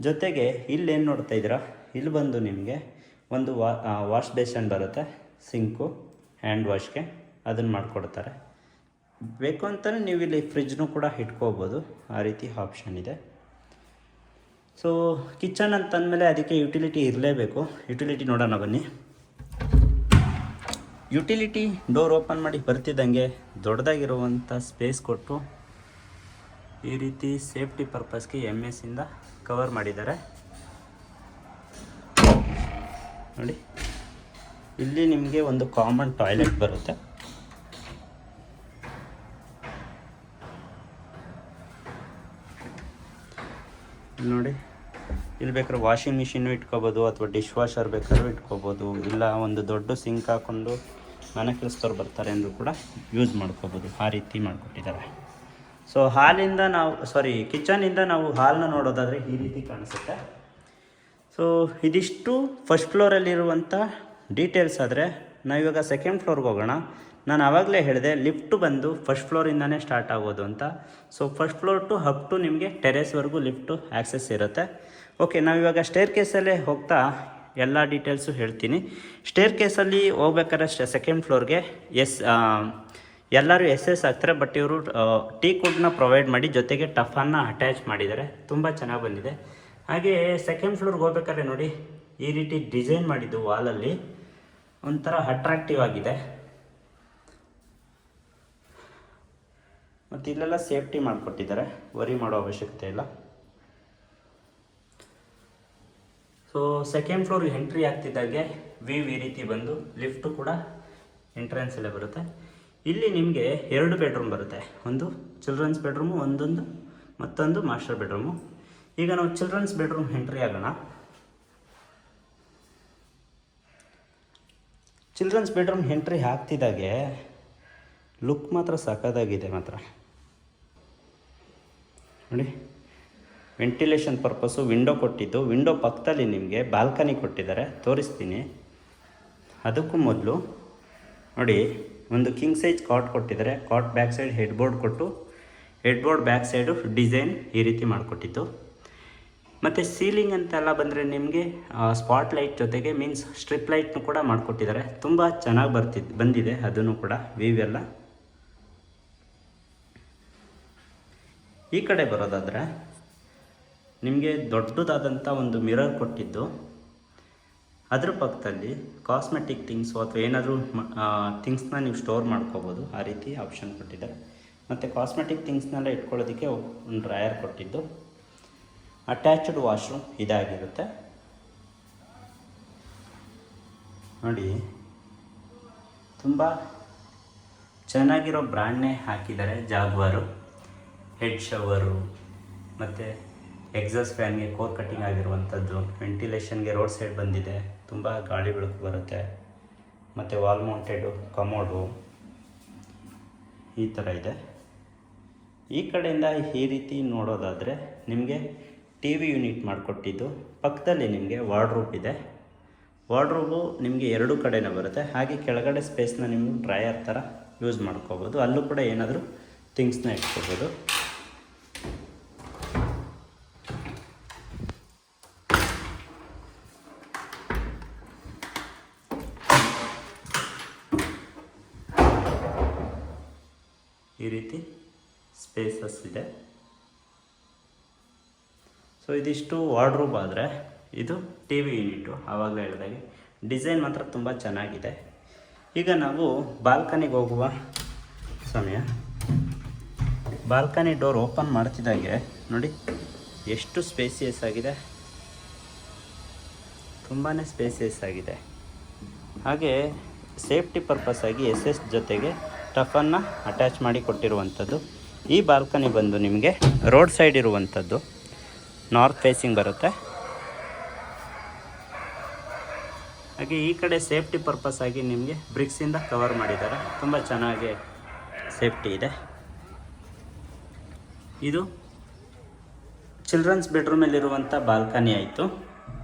ಜೊತೆಗೆ ಇಲ್ಲೇನು ನೋಡ್ತಾ ಇದ್ದೀರಾ, ಇಲ್ಲಿ ಬಂದು ನಿಮಗೆ ಒಂದು ವಾಶ್ ಬೇಸನ್ ಬರುತ್ತೆ, ಸಿಂಕು, ಹ್ಯಾಂಡ್ ವಾಶ್ಗೆ ಅದನ್ನು ಮಾಡಿಕೊಡ್ತಾರೆ. ಬೇಕು ಅಂತಲೇ ನೀವು ಇಲ್ಲಿ ಫ್ರಿಜ್ನೂ ಕೂಡ ಇಟ್ಕೋಬೋದು, ಆ ರೀತಿ ಆಪ್ಷನ್ ಇದೆ. ಸೊ ಕಿಚನ್ ಅಂತಂದಮೇಲೆ ಅದಕ್ಕೆ ಯುಟಿಲಿಟಿ ಇರಲೇಬೇಕು. ಯುಟಿಲಿಟಿ ನೋಡೋಣ ಬನ್ನಿ. ಯುಟಿಲಿಟಿ ಡೋರ್ ಓಪನ್ ಮಾಡಿ ಬರ್ತಿದ್ದಂಗೆ ದೊಡ್ಡದಾಗಿರುವಂಥ ಸ್ಪೇಸ್ ಕೊಟ್ಟು ಈ ರೀತಿ ಸೇಫ್ಟಿ ಪರ್ಪಸ್ಗೆ MS ಕವರ್ ಮಾಡಿದ್ದಾರೆ ನೋಡಿ. ಇಲ್ಲಿ ನಿಮಗೆ ಒಂದು ಕಾಮನ್ ಟಾಯ್ಲೆಟ್ ಬರುತ್ತೆ. ಇಲ್ಲಿ ನೋಡಿ, ಇಲ್ಲಿ ಬೇಕಾದ್ರೆ ವಾಷಿಂಗ್ ಮಿಷಿನ್ನು ಇಟ್ಕೋಬೋದು, ಅಥವಾ ಡಿಶ್ ವಾಷರ್ ಬೇಕಾದ್ರೂ ಇಟ್ಕೋಬೋದು, ಇಲ್ಲ ಒಂದು ದೊಡ್ಡ ಸಿಂಕ್ ಹಾಕ್ಕೊಂಡು ಮನೆ ಕೆಲಸದವ್ರು ಬರ್ತಾರೆ ಅಂದರೂ ಕೂಡ ಯೂಸ್ ಮಾಡ್ಕೋಬೋದು, ಆ ರೀತಿ ಮಾಡಿಕೊಟ್ಟಿದ್ದಾರೆ. ಸೊ ಕಿಚನಿಂದ ನಾವು ಹಾಲ್ನ ನೋಡೋದಾದರೆ ಈ ರೀತಿ ಕಾಣಿಸುತ್ತೆ. ಸೊ ಇದಿಷ್ಟು ಫಸ್ಟ್ ಫ್ಲೋರಲ್ಲಿರುವಂಥ ಡೀಟೇಲ್ಸ್. ಆದರೆ ನಾವಿವಾಗ ಸೆಕೆಂಡ್ ಫ್ಲೋರ್ಗೆ ಹೋಗೋಣ. ನಾನು ಆವಾಗಲೇ ಹೇಳಿದೆ ಲಿಫ್ಟು ಬಂದು ಫಸ್ಟ್ ಫ್ಲೋರಿಂದನೇ ಸ್ಟಾರ್ಟ್ ಆಗೋದು ಅಂತ. So first floor to up to ನಿಮಗೆ ಟೆರೇಸ್ವರೆಗೂ ಲಿಫ್ಟು ಆ್ಯಕ್ಸೆಸ್ ಇರುತ್ತೆ. ಓಕೆ, ನಾವಿವಾಗ ಸ್ಟೇರ್ ಕೇಸಲ್ಲೇ ಹೋಗ್ತಾ ಎಲ್ಲ ಡೀಟೇಲ್ಸು ಹೇಳ್ತೀನಿ. ಸ್ಟೇರ್ ಕೇಸಲ್ಲಿ ಹೋಗ್ಬೇಕಾದ್ರೆ ಸೆಕೆಂಡ್ ಫ್ಲೋರ್ಗೆ ಎಲ್ಲರೂ SS ಆಗ್ತಾರೆ. ಬಟ್ ಇವರು ಟೀ ಕುಡ್ನ ಪ್ರೊವೈಡ್ ಮಾಡಿ ಜೊತೆಗೆ ಟಫನ್ನ ಅಟ್ಯಾಚ್ ಮಾಡಿದ್ದಾರೆ, ತುಂಬ ಚೆನ್ನಾಗಿ ಬಂದಿದೆ. ಹಾಗೆ ಸೆಕೆಂಡ್ ಫ್ಲೋರ್ಗೆ ಹೋಗ್ಬೇಕಾದ್ರೆ ನೋಡಿ, ಈ ರೀತಿ ಡಿಸೈನ್ ಮಾಡಿದ್ದು ವಾಲಲ್ಲಿ ಒಂಥರ ಅಟ್ರಾಕ್ಟಿವ್ ಆಗಿದೆ. ಮತ್ತು ಇಲ್ಲೆಲ್ಲ ಸೇಫ್ಟಿ ಮಾಡಿಕೊಟ್ಟಿದ್ದಾರೆ, ವರಿ ಮಾಡೋ ಅವಶ್ಯಕತೆ ಇಲ್ಲ. ಸೊ ಸೆಕೆಂಡ್ ಫ್ಲೋರ್ಗೆ ಎಂಟ್ರಿ ಆಗ್ತಿದ್ದಾಗೆ ಈ ರೀತಿ ಬಂದು ಲಿಫ್ಟು ಕೂಡ ಎಂಟ್ರೆನ್ಸಲ್ಲೇ ಬರುತ್ತೆ. ಇಲ್ಲಿ ನಿಮಗೆ 2 ಬೆಡ್ರೂಮ್ ಬರುತ್ತೆ, ಒಂದು ಚಿಲ್ಡ್ರನ್ಸ್ ಬೆಡ್ರೂಮು, ಮತ್ತೊಂದು ಮಾಸ್ಟರ್ ಬೆಡ್ರೂಮು. ಈಗ ನಾವು ಚಿಲ್ಡ್ರನ್ಸ್ ಬೆಡ್ರೂಮ್ ಎಂಟ್ರಿ ಆಗೋಣ. ಚಿಲ್ಡ್ರನ್ಸ್ ಬೆಡ್ರೂಮ್ ಎಂಟ್ರಿ ಆಗ್ತಿದ್ದಾಗೆ ಲುಕ್ ಮಾತ್ರ ಸಖತ್ತಾಗಿದೆ ಮಾತ್ರ ನೋಡಿ. ವೆಂಟಿಲೇಷನ್ ಪರ್ಪಸ್ಸು ವಿಂಡೋ ಕೊಟ್ಟಿದ್ದು, ವಿಂಡೋ ಪಕ್ಕದಲ್ಲಿ ನಿಮಗೆ ಬಾಲ್ಕನಿ ಕೊಟ್ಟಿದ್ದಾರೆ, ತೋರಿಸ್ತೀನಿ. ಅದಕ್ಕೂ ಮೊದಲು ನೋಡಿ, ಒಂದು ಕಿಂಗ್ ಸೈಜ್ ಕಾಟ್ ಕೊಟ್ಟಿದ್ದಾರೆ. ಕಾಟ್ ಬ್ಯಾಕ್ ಸೈಡ್ ಹೆಡ್ಬೋರ್ಡ್ ಕೊಟ್ಟು, ಹೆಡ್ಬೋರ್ಡ್ ಬ್ಯಾಕ್ ಸೈಡು ಡಿಸೈನ್ ಈ ರೀತಿ ಮಾಡಿಕೊಟ್ಟಿದ್ದು. ಮತ್ತು ಸೀಲಿಂಗ್ ಅಂತೆಲ್ಲ ಬಂದರೆ ನಿಮಗೆ ಸ್ಪಾಟ್ ಲೈಟ್ ಜೊತೆಗೆ ಸ್ಟ್ರಿಪ್ ಲೈಟ್ನು ಕೂಡ ಮಾಡಿಕೊಟ್ಟಿದ್ದಾರೆ. ತುಂಬ ಚೆನ್ನಾಗಿ ಬಂದಿದೆ ಅದನ್ನು ಕೂಡ ವ್ಯೂ ಎಲ್ಲ. ಈ ಕಡೆ ಬರೋದಾದರೆ ನಿಮಗೆ ದೊಡ್ಡದಾದಂಥ ಒಂದು ಮಿರರ್ ಕೊಟ್ಟಿದ್ದು, ಅದ್ರ ಪಕ್ಕದಲ್ಲಿ ಕಾಸ್ಮೆಟಿಕ್ ಥಿಂಗ್ಸು ಅಥವಾ ಏನಾದರೂ ಥಿಂಗ್ಸ್ನ ನೀವು ಸ್ಟೋರ್ ಮಾಡ್ಕೋಬೋದು, ಆ ರೀತಿ ಆಪ್ಷನ್ ಕೊಟ್ಟಿದ್ದಾರೆ. ಮತ್ತು ಕಾಸ್ಮೆಟಿಕ್ ಥಿಂಗ್ಸ್ನೆಲ್ಲ ಇಟ್ಕೊಳ್ಳೋದಕ್ಕೆ ಒಂದು ಡ್ರಾಯರ್ ಕೊಟ್ಟಿದ್ದು. ಅಟ್ಯಾಚ್ಡ್ ವಾಶ್ರೂಮ್ ಇದಾಗಿರುತ್ತೆ ನೋಡಿ. ತುಂಬ ಚೆನ್ನಾಗಿರೋ ಬ್ರ್ಯಾಂಡ್ನೇ ಹಾಕಿದ್ದಾರೆ. ಜಾಗ್ವಾರು ಹೆಡ್ ಶವರು, ಮತ್ತು ಎಕ್ಸಾಸ್ಟ್ ಫ್ಯಾನ್ಗೆ ಕೋರ್ ಕಟ್ಟಿಂಗ್ ಆಗಿರುವಂಥದ್ದು, ವೆಂಟಿಲೇಷನ್ಗೆ ರೋಡ್ ಸೈಡ್ ಬಂದಿದೆ, ತುಂಬ ಗಾಳಿ ಬೆಳಕು ಬರುತ್ತೆ. ಮತ್ತು ವಾಲ್ ಮೌಂಟೆಡು ಕಮೋಡು ಈ ಥರ ಇದೆ. ಈ ಕಡೆಯಿಂದ ಈ ರೀತಿ ನೋಡೋದಾದರೆ ನಿಮಗೆ ಟಿ ವಿ ಯೂನಿಟ್ ಮಾಡಿಕೊಟ್ಟಿದ್ದು. ಪಕ್ಕದಲ್ಲಿ ನಿಮಗೆ ವಾರ್ಡ್ರೋಬ್ ಇದೆ. ವಾರ್ಡ್ರೋಬು ನಿಮಗೆ ಎರಡು ಕಡೆನೇ ಬರುತ್ತೆ. ಹಾಗೆ ಕೆಳಗಡೆ ಸ್ಪೇಸ್ನ ನೀವು ಡ್ರೈಯರ್ ಥರ ಯೂಸ್ ಮಾಡ್ಕೋಬೋದು. ಅಲ್ಲೂ ಕೂಡ ಏನಾದರೂ ಥಿಂಗ್ಸ್ನ ಇಟ್ಕೋಬೋದು. ಈ ರೀತಿ ಸ್ಪೇಸಸ್ ಇದೆ. ಸೊ ಇದಿಷ್ಟು ವಾರ್ಡ್ರೋಬ್ ಆದರೆ ಇದು ಟಿ ವಿ ಯೂನಿಟು. ಆವಾಗಲೇ ಹೇಳಿದಾಗೆ ಡಿಸೈನ್ ಮಾತ್ರ ತುಂಬ ಚೆನ್ನಾಗಿದೆ. ಈಗ ನಾವು ಬಾಲ್ಕನಿಗೆ ಹೋಗುವ ಸಮಯ. ಬಾಲ್ಕನಿ ಡೋರ್ ಓಪನ್ ಮಾಡ್ತಿದ್ದಾಗೆ ನೋಡಿ ಎಷ್ಟು ಸ್ಪೇಸಿಯಸ್ ಆಗಿದೆ, ತುಂಬಾ ಸ್ಪೇಸಿಯಸ್ ಆಗಿದೆ. ಹಾಗೆ ಸೇಫ್ಟಿ ಪರ್ಪಸ್ ಆಗಿ ಎಸ್ ಜೊತೆಗೆ ಟಫನ್ನು ಅಟ್ಯಾಚ್ ಮಾಡಿ ಕೊಟ್ಟಿರುವಂಥದ್ದು. ಈ ಬಾಲ್ಕನಿ ಬಂದು ನಿಮಗೆ ರೋಡ್ ಸೈಡ್ ಇರುವಂಥದ್ದು, ನಾರ್ತ್ ಫೇಸಿಂಗ್ ಬರುತ್ತೆ. ಹಾಗೆ ಈ ಕಡೆ ಸೇಫ್ಟಿ ಪರ್ಪಸ್ ಆಗಿ ನಿಮಗೆ ಬ್ರಿಕ್ಸಿಂದ ಕವರ್ ಮಾಡಿದ್ದಾರೆ. ತುಂಬ ಚೆನ್ನಾಗಿ ಸೇಫ್ಟಿ ಇದೆ. ಇದು ಚಿಲ್ಡ್ರನ್ಸ್ ಬೆಡ್ರೂಮಲ್ಲಿರುವಂಥ ಬಾಲ್ಕನಿ ಆಯಿತು.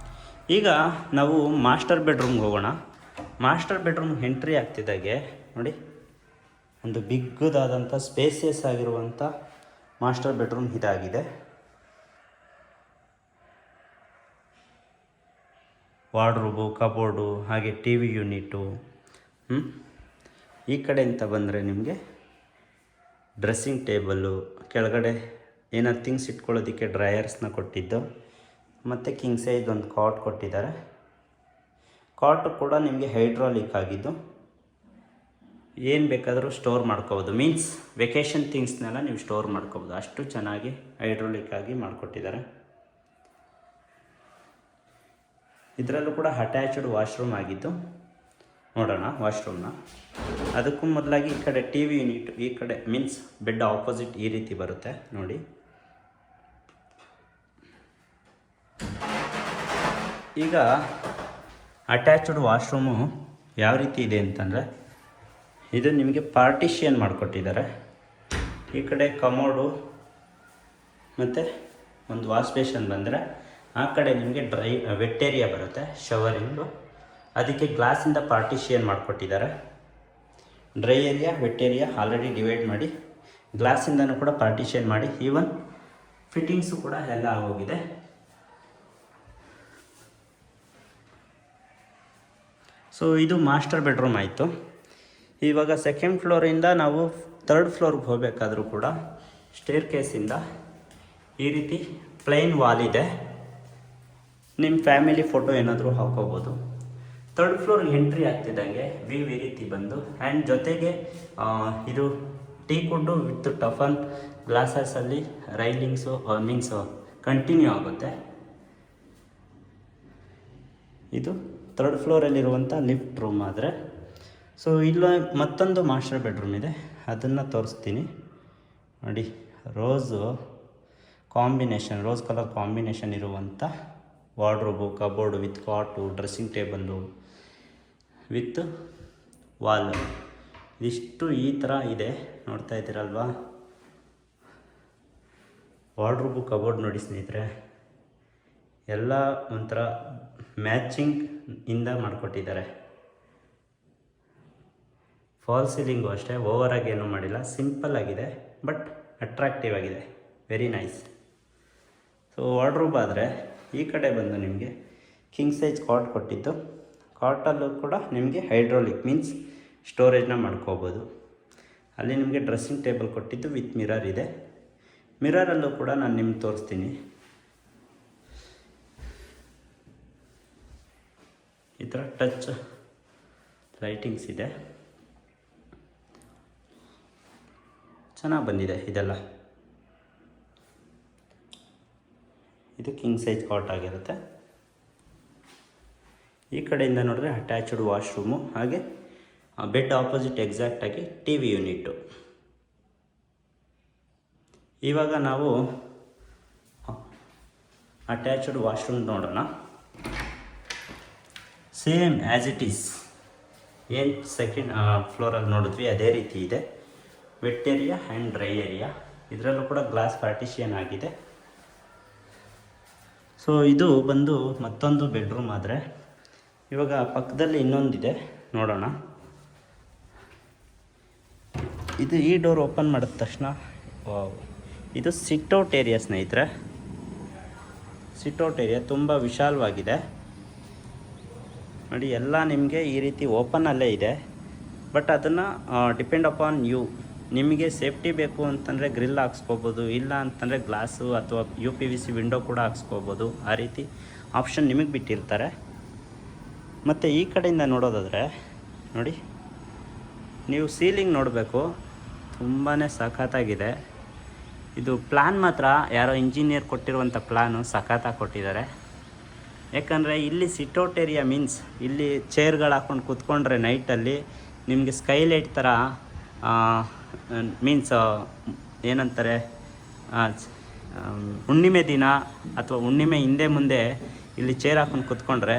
ಈಗ ನಾವು ಮಾಸ್ಟರ್ ಬೆಡ್ರೂಮ್ಗೆ ಹೋಗೋಣ. ಮಾಸ್ಟರ್ ಬೆಡ್ರೂಮ್ ಎಂಟ್ರಿ ಆಗ್ತಿದ್ದಾಗೆ ನೋಡಿ ಒಂದು ಬಿಗ್ಗದಾದಂಥ ಸ್ಪೇಸಿಯಸ್ ಆಗಿರುವಂಥ ಮಾಸ್ಟರ್ ಬೆಡ್ರೂಮ್ ಇದಾಗಿದೆ. ವಾರ್ಡ್ರೋಬು, ಕಬೋರ್ಡು, ಹಾಗೆ ಟಿ ವಿ ಯೂನಿಟು. ಈ ಕಡೆ ಅಂತ ಬಂದರೆ ನಿಮಗೆ ಡ್ರೆಸ್ಸಿಂಗ್ ಟೇಬಲ್ಲು, ಕೆಳಗಡೆ ಏನಾದ್ರು ಥಿಂಗ್ಸ್ ಇಟ್ಕೊಳ್ಳೋದಕ್ಕೆ ಡ್ರೈಯರ್ಸ್ನ ಕೊಟ್ಟಿದ್ದು, ಮತ್ತು ಕಿಂಗ್ ಸೈಜ್ ಒಂದು ಕಾಟ್ ಕೊಟ್ಟಿದ್ದಾರೆ. ಕಾಟು ಕೂಡ ನಿಮಗೆ ಹೈಡ್ರಾಲಿಕ್ ಆಗಿದ್ದು, ಏನು ಬೇಕಾದರೂ ಸ್ಟೋರ್ ಮಾಡ್ಕೋಬೋದು. ಮೀನ್ಸ್ ವೆಕೇಷನ್ ಥಿಂಗ್ಸ್ನೆಲ್ಲ ನೀವು ಸ್ಟೋರ್ ಮಾಡ್ಕೋಬೋದು, ಅಷ್ಟು ಚೆನ್ನಾಗಿ ಹೈಡ್ರಾಲಿಕ್ ಆಗಿ ಮಾಡಿಕೊಟ್ಟಿದ್ದಾರೆ. ಇದರಲ್ಲೂ ಕೂಡ ಅಟ್ಯಾಚ್ಡ್ ವಾಶ್ರೂಮ್ ಆಗಿದ್ದು. ನೋಡೋಣ ವಾಶ್ರೂಮ್ನ. ಅದಕ್ಕೂ ಮೊದಲಾಗಿ ಈ ಕಡೆ ಟಿ ವಿ ಯೂನಿಟ್, ಈ ಕಡೆ ಮೀನ್ಸ್ ಬೆಡ್ ಆಪೋಸಿಟ್ ಈ ರೀತಿ ಬರುತ್ತೆ ನೋಡಿ. ಈಗ ಅಟ್ಯಾಚ್ಡ್ ವಾಶ್ರೂಮು ಯಾವ ರೀತಿ ಇದೆ ಅಂತಂದರೆ, ಇದು ನಿಮಗೆ ಪಾರ್ಟಿಷಿಯನ್ ಮಾಡಿಕೊಟ್ಟಿದ್ದಾರೆ. ಈ ಕಡೆ ಕಮೋಡು ಮತ್ತು ಒಂದು ವಾಶ್ ಬೇಷನ್ ಬಂದರೆ, ಆ ಕಡೆ ನಿಮಗೆ ವೆಟ್ ಏರಿಯಾ ಬರುತ್ತೆ, ಶವರಿಂಗು. ಅದಕ್ಕೆ ಗ್ಲಾಸಿಂದ ಪಾರ್ಟಿಷಿಯನ್ ಮಾಡಿಕೊಟ್ಟಿದ್ದಾರೆ. Dry area, wet area already divide ಮಾಡಿ ಗ್ಲಾಸಿಂದನೂ ಕೂಡ ಪಾರ್ಟಿಷಿಯನ್ ಮಾಡಿ, ಈವನ್ ಫಿಟ್ಟಿಂಗ್ಸು ಕೂಡ ಎಲ್ಲ ಆಗೋಗಿದೆ. ಸೊ ಇದು ಮಾಸ್ಟರ್ ಬೆಡ್ರೂಮ್ ಆಯಿತು. ಇವಾಗ ಸೆಕೆಂಡ್ ಫ್ಲೋರಿಂದ ನಾವು ಥರ್ಡ್ ಫ್ಲೋರ್ಗೆ ಹೋಗಬೇಕಾದ್ರೂ ಕೂಡ ಸ್ಟೇರ್ ಕೇಸಿಂದ ಈ ರೀತಿ ಪ್ಲೈನ್ ವಾಲ್ ಇದೆ. ನಿಮ್ಮ ಫ್ಯಾಮಿಲಿ ಫೋಟೋ ಏನಾದರೂ ಹಾಕೋಬೋದು. ಥರ್ಡ್ ಫ್ಲೋರ್ಗೆ ಎಂಟ್ರಿ ಆಗ್ತಿದ್ದಂಗೆ ಈ ರೀತಿ ಬಂದು, ಆ್ಯಂಡ್ ಜೊತೆಗೆ ಇದು ಟೀ ಕುಡ್ಡು ವಿತ್ ಟಫನ್ ಗ್ಲಾಸಸಲ್ಲಿ ರೈಲಿಂಗ್ಸು ಮೀನ್ಸು ಕಂಟಿನ್ಯೂ ಆಗುತ್ತೆ. ಇದು ಥರ್ಡ್ ಫ್ಲೋರಲ್ಲಿರುವಂಥ ಲಿಫ್ಟ್ ರೂಮ್ ಆದರೆ. ಸೊ ಇಲ್ಲ ಮತ್ತೊಂದು ಮಾಸ್ಟರ್ ಬೆಡ್ರೂಮ್ ಇದೆ, ಅದನ್ನು ತೋರಿಸ್ತೀನಿ ನೋಡಿ. ರೋಸ್ ಕಲರ್ ಕಾಂಬಿನೇಷನ್ ಇರುವಂಥ wardrobe, cupboard with cot, dressing table with wall. ಇಷ್ಟು ಈ ಥರ ಇದೆ, ನೋಡ್ತಾ ಇದ್ದೀರಲ್ವಾ. ವಾರ್ಡ್ರೋಬು, ಕಬೋರ್ಡ್ ನೋಡಿ ಸ್ನೇಹಿತರೆ, ಎಲ್ಲ ಒಂಥರ ಮ್ಯಾಚಿಂಗ್ ಇಂದ ಮಾಡಿಕೊಟ್ಟಿದ್ದಾರೆ. ಫಾಲ್ ಸೀಲಿಂಗು ಅಷ್ಟೇ ಓವರಾಗಿ ಏನೂ ಮಾಡಿಲ್ಲ, ಸಿಂಪಲ್ ಆಗಿದೆ ಬಟ್ ಅಟ್ರಾಕ್ಟಿವ್ ಆಗಿದೆ, ವೆರಿ ನೈಸ್. ಸೊ ವಾರ್ಡ್ರೋಬ್ ಆದರೆ ಈ ಕಡೆ ಬಂದು ನಿಮಗೆ ಕಿಂಗ್ ಸೈಜ್ ಕಾಟ್ ಕೊಟ್ಟಿದ್ದು. ಕಾಟಲ್ಲೂ ಕೂಡ ನಿಮಗೆ ಹೈಡ್ರಾಲಿಕ್ ಮೀನ್ಸ್ ಸ್ಟೋರೇಜ್ನ ಮಾಡ್ಕೋಬೋದು. ಅಲ್ಲಿ ನಿಮಗೆ ಡ್ರೆಸ್ಸಿಂಗ್ ಟೇಬಲ್ ಕೊಟ್ಟಿದ್ದು ವಿತ್ ಮಿರರ್ ಇದೆ. ಮಿರರಲ್ಲೂ ಕೂಡ ನಾನು ನಿಮ್ಗೆ ತೋರಿಸ್ತೀನಿ. ಈ ಥರ ಟಚ್ ಲೈಟಿಂಗ್ಸ್ ಇದೆ, ಚೆನ್ನಾಗಿ ಬಂದಿದೆ ಇದೆಲ್ಲ. ಇದು ಕಿಂಗ್ ಸೈಜ್ ಕಾಟ್ ಆಗಿರುತ್ತೆ. ಈ ಕಡೆಯಿಂದ ನೋಡಿದ್ರೆ ಅಟ್ಯಾಚ್ಡ್ ವಾಶ್ರೂಮು, ಹಾಗೆ ಬೆಡ್ ಆಪೋಸಿಟ್ ಎಕ್ಸಾಕ್ಟಾಗಿ ಟಿ ವಿ ಯೂನಿಟ್ಟು. ಇವಾಗ ನಾವು ಅಟ್ಯಾಚ್ಡ್ ವಾಶ್ರೂಮ್ ನೋಡೋಣ. ಸೇಮ್ ಆ್ಯಸ್ ಇಟ್ ಈಸ್ ಏನು ಸೆಕೆಂಡ್ ಫ್ಲೋರಲ್ಲಿ ನೋಡಿದ್ವಿ ಅದೇ ರೀತಿ ಇದೆ. Wet area and dry area, ಇದರಲ್ಲೂ ಕೂಡ ಗ್ಲಾಸ್ ಪಾರ್ಟಿಷಿಯನ್ ಆಗಿದೆ. ಸೊ ಇದು ಬಂದು ಮತ್ತೊಂದು ಬೆಡ್ರೂಮ್. ಆದರೆ ಇವಾಗ ಪಕ್ಕದಲ್ಲಿ ಇನ್ನೊಂದಿದೆ, ನೋಡೋಣ. ಇದು ಈ ಡೋರ್ ಓಪನ್ ಮಾಡಿದ ತಕ್ಷಣ ಇದು ಸಿಟ್ಔಟ್ ಏರಿಯಾ ಸ್ನೇಹಿತರೆ. ಸಿಟ್ಔಟ್ ಏರಿಯಾ ತುಂಬ ವಿಶಾಲವಾಗಿದೆ ನೋಡಿ. ಎಲ್ಲ ನಿಮಗೆ ಈ ರೀತಿ ಓಪನ್ನಲ್ಲೇ ಇದೆ. ಬಟ್ ಅದನ್ನು ಡಿಪೆಂಡ್ ಅಪಾನ್ ಯು, ನಿಮಗೆ ಸೇಫ್ಟಿ ಬೇಕು ಅಂತಂದರೆ ಗ್ರಿಲ್ ಹಾಕ್ಸ್ಕೋಬೋದು, ಇಲ್ಲ ಅಂತಂದರೆ ಗ್ಲಾಸು ಅಥವಾ UPVC ವಿಂಡೋ ಕೂಡ ಹಾಕ್ಸ್ಕೋಬೋದು. ಆ ರೀತಿ ಆಪ್ಷನ್ ನಿಮಗೆ ಬಿಟ್ಟಿರ್ತಾರೆ. ಮತ್ತು ಈ ಕಡೆಯಿಂದ ನೋಡೋದಾದರೆ ನೋಡಿ, ನೀವು ಸೀಲಿಂಗ್ ನೋಡಬೇಕು, ತುಂಬಾ ಸಖತ್ತಾಗಿದೆ. ಇದು ಪ್ಲ್ಯಾನ್ ಮಾತ್ರ ಯಾರೋ ಇಂಜಿನಿಯರ್ ಕೊಟ್ಟಿರುವಂಥ ಪ್ಲ್ಯಾನು ಸಖತ್ತಾಗಿ ಕೊಟ್ಟಿದ್ದಾರೆ. ಯಾಕಂದರೆ ಇಲ್ಲಿ ಸಿಟ್ಔಟ್ ಏರಿಯಾ ಮೀನ್ಸ್ ಇಲ್ಲಿ ಚೇರ್ಗಳು ಹಾಕ್ಕೊಂಡು ಕೂತ್ಕೊಂಡ್ರೆ ನೈಟಲ್ಲಿ ನಿಮಗೆ ಸ್ಕೈಲೈಟ್ ಥರ ಮೀನ್ಸ್ ಏನಂತಾರೆ, ಹುಣ್ಣಿಮೆ ದಿನ ಅಥವಾ ಹುಣ್ಣಿಮೆ ಹಿಂದೆ ಮುಂದೆ ಇಲ್ಲಿ ಚೇರ್ ಹಾಕೊಂಡು ಕೂತ್ಕೊಂಡ್ರೆ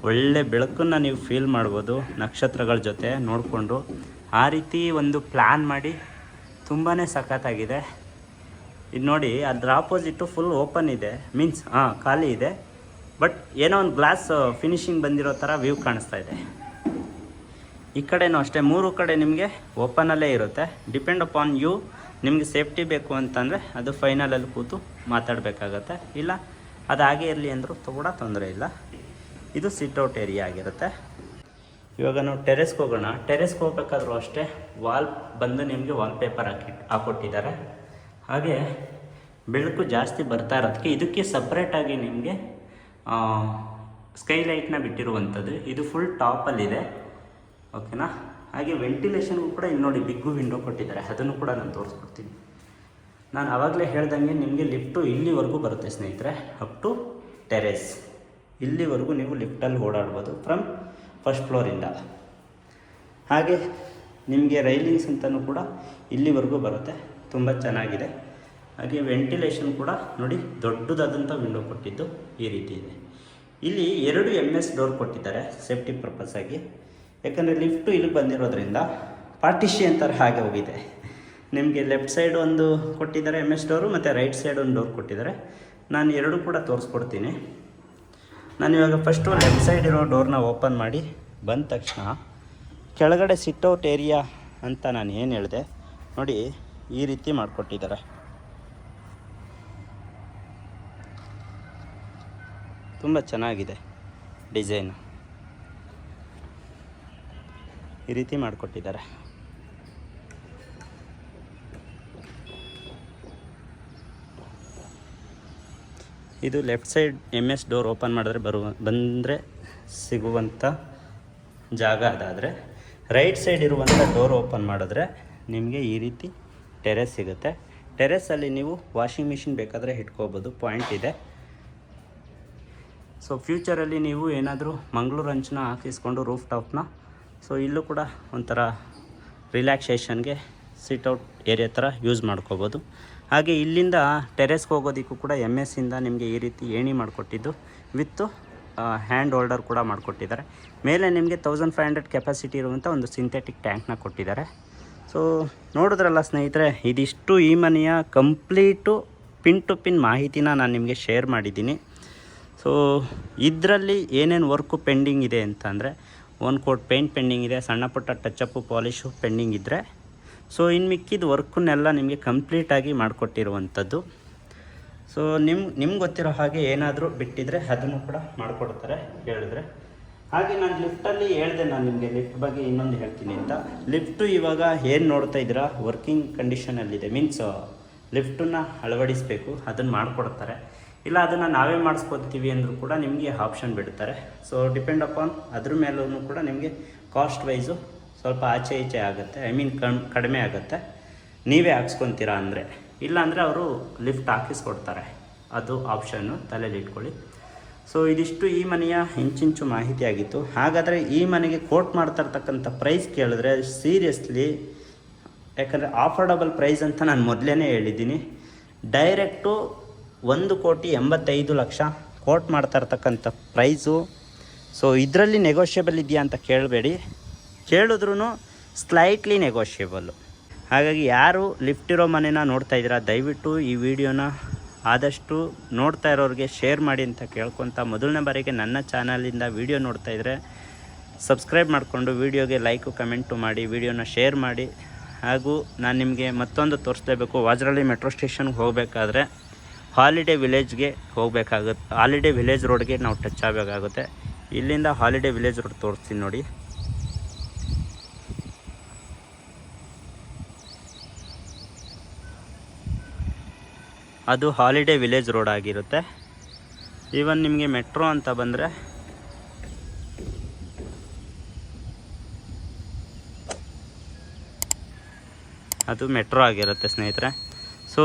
ಒಳ್ಳೆ ಬೆಳಕನ್ನು ನೀವು ಫೀಲ್ ಮಾಡ್ಬೋದು ನಕ್ಷತ್ರಗಳ ಜೊತೆ ನೋಡಿಕೊಂಡು. ಆ ರೀತಿ ಒಂದು ಪ್ಲ್ಯಾನ್ ಮಾಡಿ ತುಂಬಾ ಸಖತ್ತಾಗಿದೆ. ಇದು ನೋಡಿ, ಅದರ ಆಪೋಸಿಟ್ಟು ಫುಲ್ ಓಪನ್ ಇದೆ, ಮೀನ್ಸ್ ಖಾಲಿ ಇದೆ. ಬಟ್ ಏನೋ ಒಂದು ಗ್ಲಾಸ್ ಫಿನಿಶಿಂಗ್ ಬಂದಿರೋ ಥರ ವ್ಯೂ ಕಾಣಿಸ್ತಾ ಇದೆ. ಈ ಕಡೆನೂ ಅಷ್ಟೇ, 3 ಕಡೆ ನಿಮಗೆ ಓಪನಲ್ಲೇ ಇರುತ್ತೆ. ಡಿಪೆಂಡ್ ಅಪಾನ್ ಯು, ನಿಮಗೆ ಸೇಫ್ಟಿ ಬೇಕು ಅಂತಂದರೆ ಅದು ಫೈನಲಲ್ಲಿ ಕೂತು ಮಾತಾಡಬೇಕಾಗತ್ತೆ, ಇಲ್ಲ ಅದು ಹಾಗೆ ಇರಲಿ ಅಂದರೂ ಕೂಡ ತೊಂದರೆ ಇಲ್ಲ. ಇದು ಸಿಟ್ಔಟ್ ಏರಿಯಾ ಆಗಿರುತ್ತೆ. ಇವಾಗ ನಾವು ಟೆರೆಸ್ಗೆ ಹೋಗೋಣ. ಟೆರೆಸ್ಗೆ ಹೋಗ್ಬೇಕಾದ್ರೂ ಅಷ್ಟೇ ವಾಲ್ ಬಂದು ನಿಮಗೆ ವಾಲ್ಪೇಪರ್ ಹಾಕ್ಕೊಟ್ಟಿದ್ದಾರೆ. ಹಾಗೆ ಬೆಳಕು ಜಾಸ್ತಿ ಬರ್ತಾ ಇರೋದಕ್ಕೆ ಇದಕ್ಕೆ ಸಪ್ರೇಟಾಗಿ ನಿಮಗೆ ಸ್ಕೈಲೈಟ್ನ ಬಿಟ್ಟಿರುವಂಥದ್ದು. ಇದು ಫುಲ್ ಟಾಪಲ್ಲಿದೆ, ಓಕೆನಾ. ಹಾಗೆ ವೆಂಟಿಲೇಷನ್ಗೂ ಕೂಡ ಇಲ್ಲಿ ನೋಡಿ ಬಿಗ್ಗು ವಿಂಡೋ ಕೊಟ್ಟಿದ್ದಾರೆ, ಅದನ್ನು ಕೂಡ ನಾನು ತೋರಿಸ್ಕೊಡ್ತೀನಿ. ನಾನು ಆವಾಗಲೇ ಹೇಳ್ದಂಗೆ ನಿಮಗೆ ಲಿಫ್ಟು ಇಲ್ಲಿವರೆಗೂ ಬರುತ್ತೆ ಸ್ನೇಹಿತರೆ, ಅಪ್ ಟು ಟೆರೆಸ್. ಇಲ್ಲಿವರೆಗೂ ನೀವು ಲಿಫ್ಟಲ್ಲಿ ಓಡಾಡ್ಬೋದು ಫ್ರಮ್ ಫಸ್ಟ್ ಫ್ಲೋರಿಂದ. ಹಾಗೆ ನಿಮಗೆ ರೈಲಿಂಗ್ಸ್ ಅಂತಲೂ ಕೂಡ ಇಲ್ಲಿವರೆಗೂ ಬರುತ್ತೆ, ತುಂಬ ಚೆನ್ನಾಗಿದೆ. ಹಾಗೆ ವೆಂಟಿಲೇಷನ್ ಕೂಡ ನೋಡಿ, ದೊಡ್ಡದಾದಂಥ ವಿಂಡೋ ಕೊಟ್ಟಿದ್ದು ಈ ರೀತಿ ಇದೆ. ಇಲ್ಲಿ 2 MS ಡೋರ್ ಕೊಟ್ಟಿದ್ದಾರೆ ಸೇಫ್ಟಿ ಪರ್ಪಸ್ಸಾಗಿ. ಯಾಕಂದರೆ ಲಿಫ್ಟು ಇಲ್ಲಿಗೆ ಬಂದಿರೋದ್ರಿಂದ ಪಾರ್ಟಿಷಿಯನ್ ಥರ ಹಾಗೆ ಹೋಗಿದೆ. ನಿಮಗೆ ಲೆಫ್ಟ್ ಸೈಡ್ ಒಂದು ಕೊಟ್ಟಿದ್ದಾರೆ MS ಡೋರು, ಮತ್ತು ರೈಟ್ ಸೈಡ್ ಒಂದು ಡೋರ್ ಕೊಟ್ಟಿದ್ದಾರೆ. ನಾನು 2 ಕೂಡ ತೋರಿಸ್ಕೊಡ್ತೀನಿ. ನಾನು ಇವಾಗ ಫಸ್ಟು ಲೆಫ್ಟ್ ಸೈಡ್ ಇರೋ ಡೋರ್ನ ಓಪನ್ ಮಾಡಿ ಬಂದ ತಕ್ಷಣ ಕೆಳಗಡೆ ಸಿಟ್ಔಟ್ ಏರಿಯಾ ಅಂತ ನಾನು ಏನು ಹೇಳಿದೆ ನೋಡಿ, ಈ ರೀತಿ ಮಾಡಿಕೊಟ್ಟಿದ್ದಾರೆ. ತುಂಬ ಚೆನ್ನಾಗಿದೆ ಡಿಸೈನ್, ಈ ರೀತಿ ಮಾಡಿಕೊಟ್ಟಿದ್ದಾರೆ. ಇದು left side MS door open ಮಾಡಿದ್ರೆ ಬಂದರೆ ಸಿಗುವಂಥ ಜಾಗ. ಅದಾದರೆ ರೈಟ್ ಸೈಡ್ ಇರುವಂಥ ಡೋರ್ ಓಪನ್ ಮಾಡಿದ್ರೆ ನಿಮಗೆ ಈ ರೀತಿ ಟೆರೆಸ್ ಸಿಗುತ್ತೆ. ಟೆರೆಸಲ್ಲಿ ನೀವು ವಾಷಿಂಗ್ ಮಿಷಿನ್ ಬೇಕಾದರೆ ಇಟ್ಕೋಬೋದು, ಪಾಯಿಂಟ್ ಇದೆ. ಸೊ ಫ್ಯೂಚರಲ್ಲಿ ನೀವು ಏನಾದರೂ ಮಂಗಳೂರು ಹಂಚನ್ನ ಹಾಕಿಸ್ಕೊಂಡು ರೂಫ್ ಟಾಪ್ನ, ಸೊ ಇಲ್ಲೂ ಕೂಡ ಒಂಥರ ರಿಲ್ಯಾಕ್ಸೇಷನ್ಗೆ ಸಿಟ್ಔಟ್ ಏರಿಯಾ ಥರ ಯೂಸ್ ಮಾಡ್ಕೋಬೋದು. ಹಾಗೆ ಇಲ್ಲಿಂದ ಟೆರೆಸ್ಗೆ ಹೋಗೋದಕ್ಕೂ ಕೂಡ MS ಇಂದ ನಿಮಗೆ ಈ ರೀತಿ ಏಣಿ ಮಾಡಿಕೊಟ್ಟಿದ್ದು ವಿತ್ತು ಹ್ಯಾಂಡ್ ಹೋಲ್ಡರ್ ಕೂಡ ಮಾಡಿಕೊಟ್ಟಿದ್ದಾರೆ. ಮೇಲೆ ನಿಮಗೆ 1500 ಕೆಪಾಸಿಟಿ ಇರುವಂಥ ಒಂದು ಸಿಂಥೆಟಿಕ್ ಟ್ಯಾಂಕ್ನ ಕೊಟ್ಟಿದ್ದಾರೆ. ಸೊ ನೋಡಿದ್ರಲ್ಲ ಸ್ನೇಹಿತರೆ, ಇದಿಷ್ಟು ಈ ಮನೆಯ ಕಂಪ್ಲೀಟು ಪಿನ್ ಟು ಪಿನ್ ಮಾಹಿತಿನ ನಾನು ನಿಮಗೆ ಶೇರ್ ಮಾಡಿದ್ದೀನಿ. ಸೊ ಇದರಲ್ಲಿ ಏನೇನು ವರ್ಕು ಪೆಂಡಿಂಗ್ ಇದೆ ಅಂತಂದರೆ, 1 ಕೋಟ್ ಪೇಂಟ್ ಪೆಂಡಿಂಗ್ ಇದೆ, ಸಣ್ಣ ಪುಟ್ಟ ಟಚಪ್ಪು ಪಾಲಿಶು ಪೆಂಡಿಂಗ್ ಇದ್ದರೆ, ಸೊ ಇನ್ನು ಮಿಕ್ಕಿದ ವರ್ಕನ್ನೆಲ್ಲ ನಿಮಗೆ ಕಂಪ್ಲೀಟಾಗಿ ಮಾಡಿಕೊಟ್ಟಿರುವಂಥದ್ದು. ಸೊ ನಿಮ್ಗೆ ಗೊತ್ತಿರೋ ಹಾಗೆ ಏನಾದರೂ ಬಿಟ್ಟಿದ್ರೆ ಅದನ್ನು ಕೂಡ ಮಾಡಿಕೊಡ್ತಾರೆ ಹೇಳಿದ್ರೆ. ಹಾಗೆ ನಾನು ಲಿಫ್ಟಲ್ಲಿ ಹೇಳಿದೆ, ನಾನು ನಿಮಗೆ ಲಿಫ್ಟ್ ಬಗ್ಗೆ ಇನ್ನೊಂದು ಹೇಳ್ತೀನಿ ಅಂತ. ಲಿಫ್ಟು ಇವಾಗ ಏನು ನೋಡ್ತಾ ಇದ್ದೀರಾ ವರ್ಕಿಂಗ್ ಕಂಡೀಷನಲ್ಲಿದೆ, ಮೀನ್ಸ್ ಲಿಫ್ಟನ್ನು ಅಳವಡಿಸಬೇಕು, ಅದನ್ನು ಮಾಡಿಕೊಡ್ತಾರೆ. ಇಲ್ಲ ಅದನ್ನು ನಾವೇ ಮಾಡಿಸ್ಕೊತೀವಿ ಅಂದರೂ ಕೂಡ ನಿಮಗೆ ಆಪ್ಷನ್ ಬಿಡ್ತಾರೆ. ಸೊ ಡಿಪೆಂಡ್ ಅಪಾನ್ ಅದ್ರ ಮೇಲೂ ಕೂಡ ನಿಮಗೆ ಕಾಸ್ಟ್ ವೈಸು ಸ್ವಲ್ಪ ಆಚೆ ಈಚೆ ಆಗುತ್ತೆ, ಐ ಮೀನ್ ಕಡಿಮೆ ಆಗುತ್ತೆ ನೀವೇ ಹಾಕ್ಸ್ಕೊತೀರಾ ಅಂದರೆ. ಇಲ್ಲಾಂದರೆ ಅವರು ಲಿಫ್ಟ್ ಹಾಕಿಸ್ಕೊಡ್ತಾರೆ, ಅದು ಆಪ್ಷನ್ನು ತಲೆಯಲ್ಲಿ ಇಟ್ಕೊಳ್ಳಿ. ಸೊ ಇದಿಷ್ಟು ಈ ಮನೆಯ ಇಂಚಿಂಚು ಮಾಹಿತಿ ಆಗಿತ್ತು. ಹಾಗಾದರೆ ಈ ಮನೆಗೆ ಕೋಟ್ ಮಾಡ್ತಾ ಇರ್ತಕ್ಕಂಥ ಪ್ರೈಸ್ ಕೇಳಿದ್ರೆ ಸೀರಿಯಸ್ಲಿ, ಯಾಕಂದರೆ ಆಫರ್ಡಬಲ್ ಪ್ರೈಸ್ ಅಂತ ನಾನು ಮೊದಲೇ ಹೇಳಿದ್ದೀನಿ. ಡೈರೆಕ್ಟು 1,85,00,000 ಕೋಟ್ ಮಾಡ್ತಾ ಇರ್ತಕ್ಕಂಥ ಪ್ರೈಸು. ಸೊ ಇದರಲ್ಲಿ ನೆಗೋಷಿಯಬಲ್ ಇದೆಯಾ ಅಂತ ಕೇಳಬೇಡಿ, ಕೇಳಿದ್ರೂ ಸ್ಲೈಟ್ಲಿ ನೆಗೋಷಿಯಬಲ್ಲು. ಹಾಗಾಗಿ ಯಾರು ಲಿಫ್ಟ್ ಇರೋ ಮನೆನ ನೋಡ್ತಾ ಇದ್ದೀರಾ, ದಯವಿಟ್ಟು ಈ ವಿಡಿಯೋನ ಆದಷ್ಟು ನೋಡ್ತಾ ಇರೋರಿಗೆ ಶೇರ್ ಮಾಡಿ ಅಂತ ಕೇಳ್ಕೊತ, ಮೊದಲನೇ ಬಾರಿಗೆ ನನ್ನ ಚಾನಲಿಂದ ವಿಡಿಯೋ ನೋಡ್ತಾ ಇದ್ದರೆ ಸಬ್ಸ್ಕ್ರೈಬ್ ಮಾಡಿಕೊಂಡು ವಿಡಿಯೋಗೆ ಲೈಕು ಕಮೆಂಟು ಮಾಡಿ, ವಿಡಿಯೋನ ಶೇರ್ ಮಾಡಿ. ಹಾಗೂ ನಾನು ನಿಮಗೆ ಮತ್ತೊಂದು ತೋರಿಸ್ಲೇಬೇಕು, ವಾಜರಳ್ಳಿ ಮೆಟ್ರೋ ಸ್ಟೇಷನ್ಗೆ ಹೋಗಬೇಕಾದ್ರೆ ಹಾಲಿಡೇ ವಿಲೇಜ್ಗೆ ಹೋಗಬೇಕಾಗುತ್ತೆ. ಹಾಲಿಡೇ ವಿಲೇಜ್ ರೋಡ್ಗೆ ನಾವು ಟಚ್ ಆಗಬೇಕಾಗುತ್ತೆ. ಇಲ್ಲಿಂದ ಹಾಲಿಡೇ ವಿಲೇಜ್ ರೋಡ್ ತೋರಿಸ್ತೀನಿ ನೋಡಿ. ಅದು ಹಾಲಿಡೇ ವಿಲೇಜ್ ರೋಡ್ ಆಗಿರುತ್ತೆ. ಈವನ್ ನಿಮಗೆ ಮೆಟ್ರೋ ಅಂತ ಬಂದರೆ ಅದು ಮೆಟ್ರೋ ಆಗಿರುತ್ತೆ ಸ್ನೇಹಿತರೆ. ಸೊ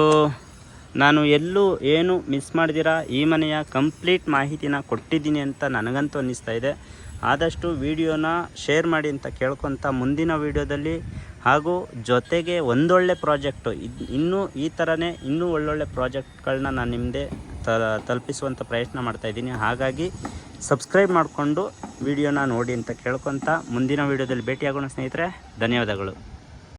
ನಾನು ಎಲ್ಲೂ ಏನು ಮಿಸ್ ಮಾಡ್ದಿರಾ ಈ ಮನೆಯ ಕಂಪ್ಲೀಟ್ ಮಾಹಿತಿನ ಕೊಟ್ಟಿದ್ದೀನಿ ಅಂತ ನನಗಂತೂ ಅನ್ನಿಸ್ತಾ ಇದೆ. ಆದಷ್ಟು ವಿಡಿಯೋನ ಶೇರ್ ಮಾಡಿ ಅಂತ ಕೇಳ್ಕೊತ, ಮುಂದಿನ ವಿಡಿಯೋದಲ್ಲಿ ಹಾಗೂ ಜೊತೆಗೆ ಒಂದೊಳ್ಳೆ ಪ್ರಾಜೆಕ್ಟು ಇನ್ನೂ ಈ ಥರನೇ ಇನ್ನೂ ಒಳ್ಳೊಳ್ಳೆ ಪ್ರಾಜೆಕ್ಟ್ಗಳನ್ನ ನಾನು ನಿಮ್ಮದೇ ತಲುಪಿಸುವಂಥ ಪ್ರಯತ್ನ ಮಾಡ್ತಾಯಿದ್ದೀನಿ. ಹಾಗಾಗಿ ಸಬ್ಸ್ಕ್ರೈಬ್ ಮಾಡಿಕೊಂಡು ವಿಡಿಯೋನ ನೋಡಿ ಅಂತ ಕೇಳ್ಕೊತ ಮುಂದಿನ ವಿಡಿಯೋದಲ್ಲಿ ಭೇಟಿಯಾಗೋಣ ಸ್ನೇಹಿತರೆ. ಧನ್ಯವಾದಗಳು.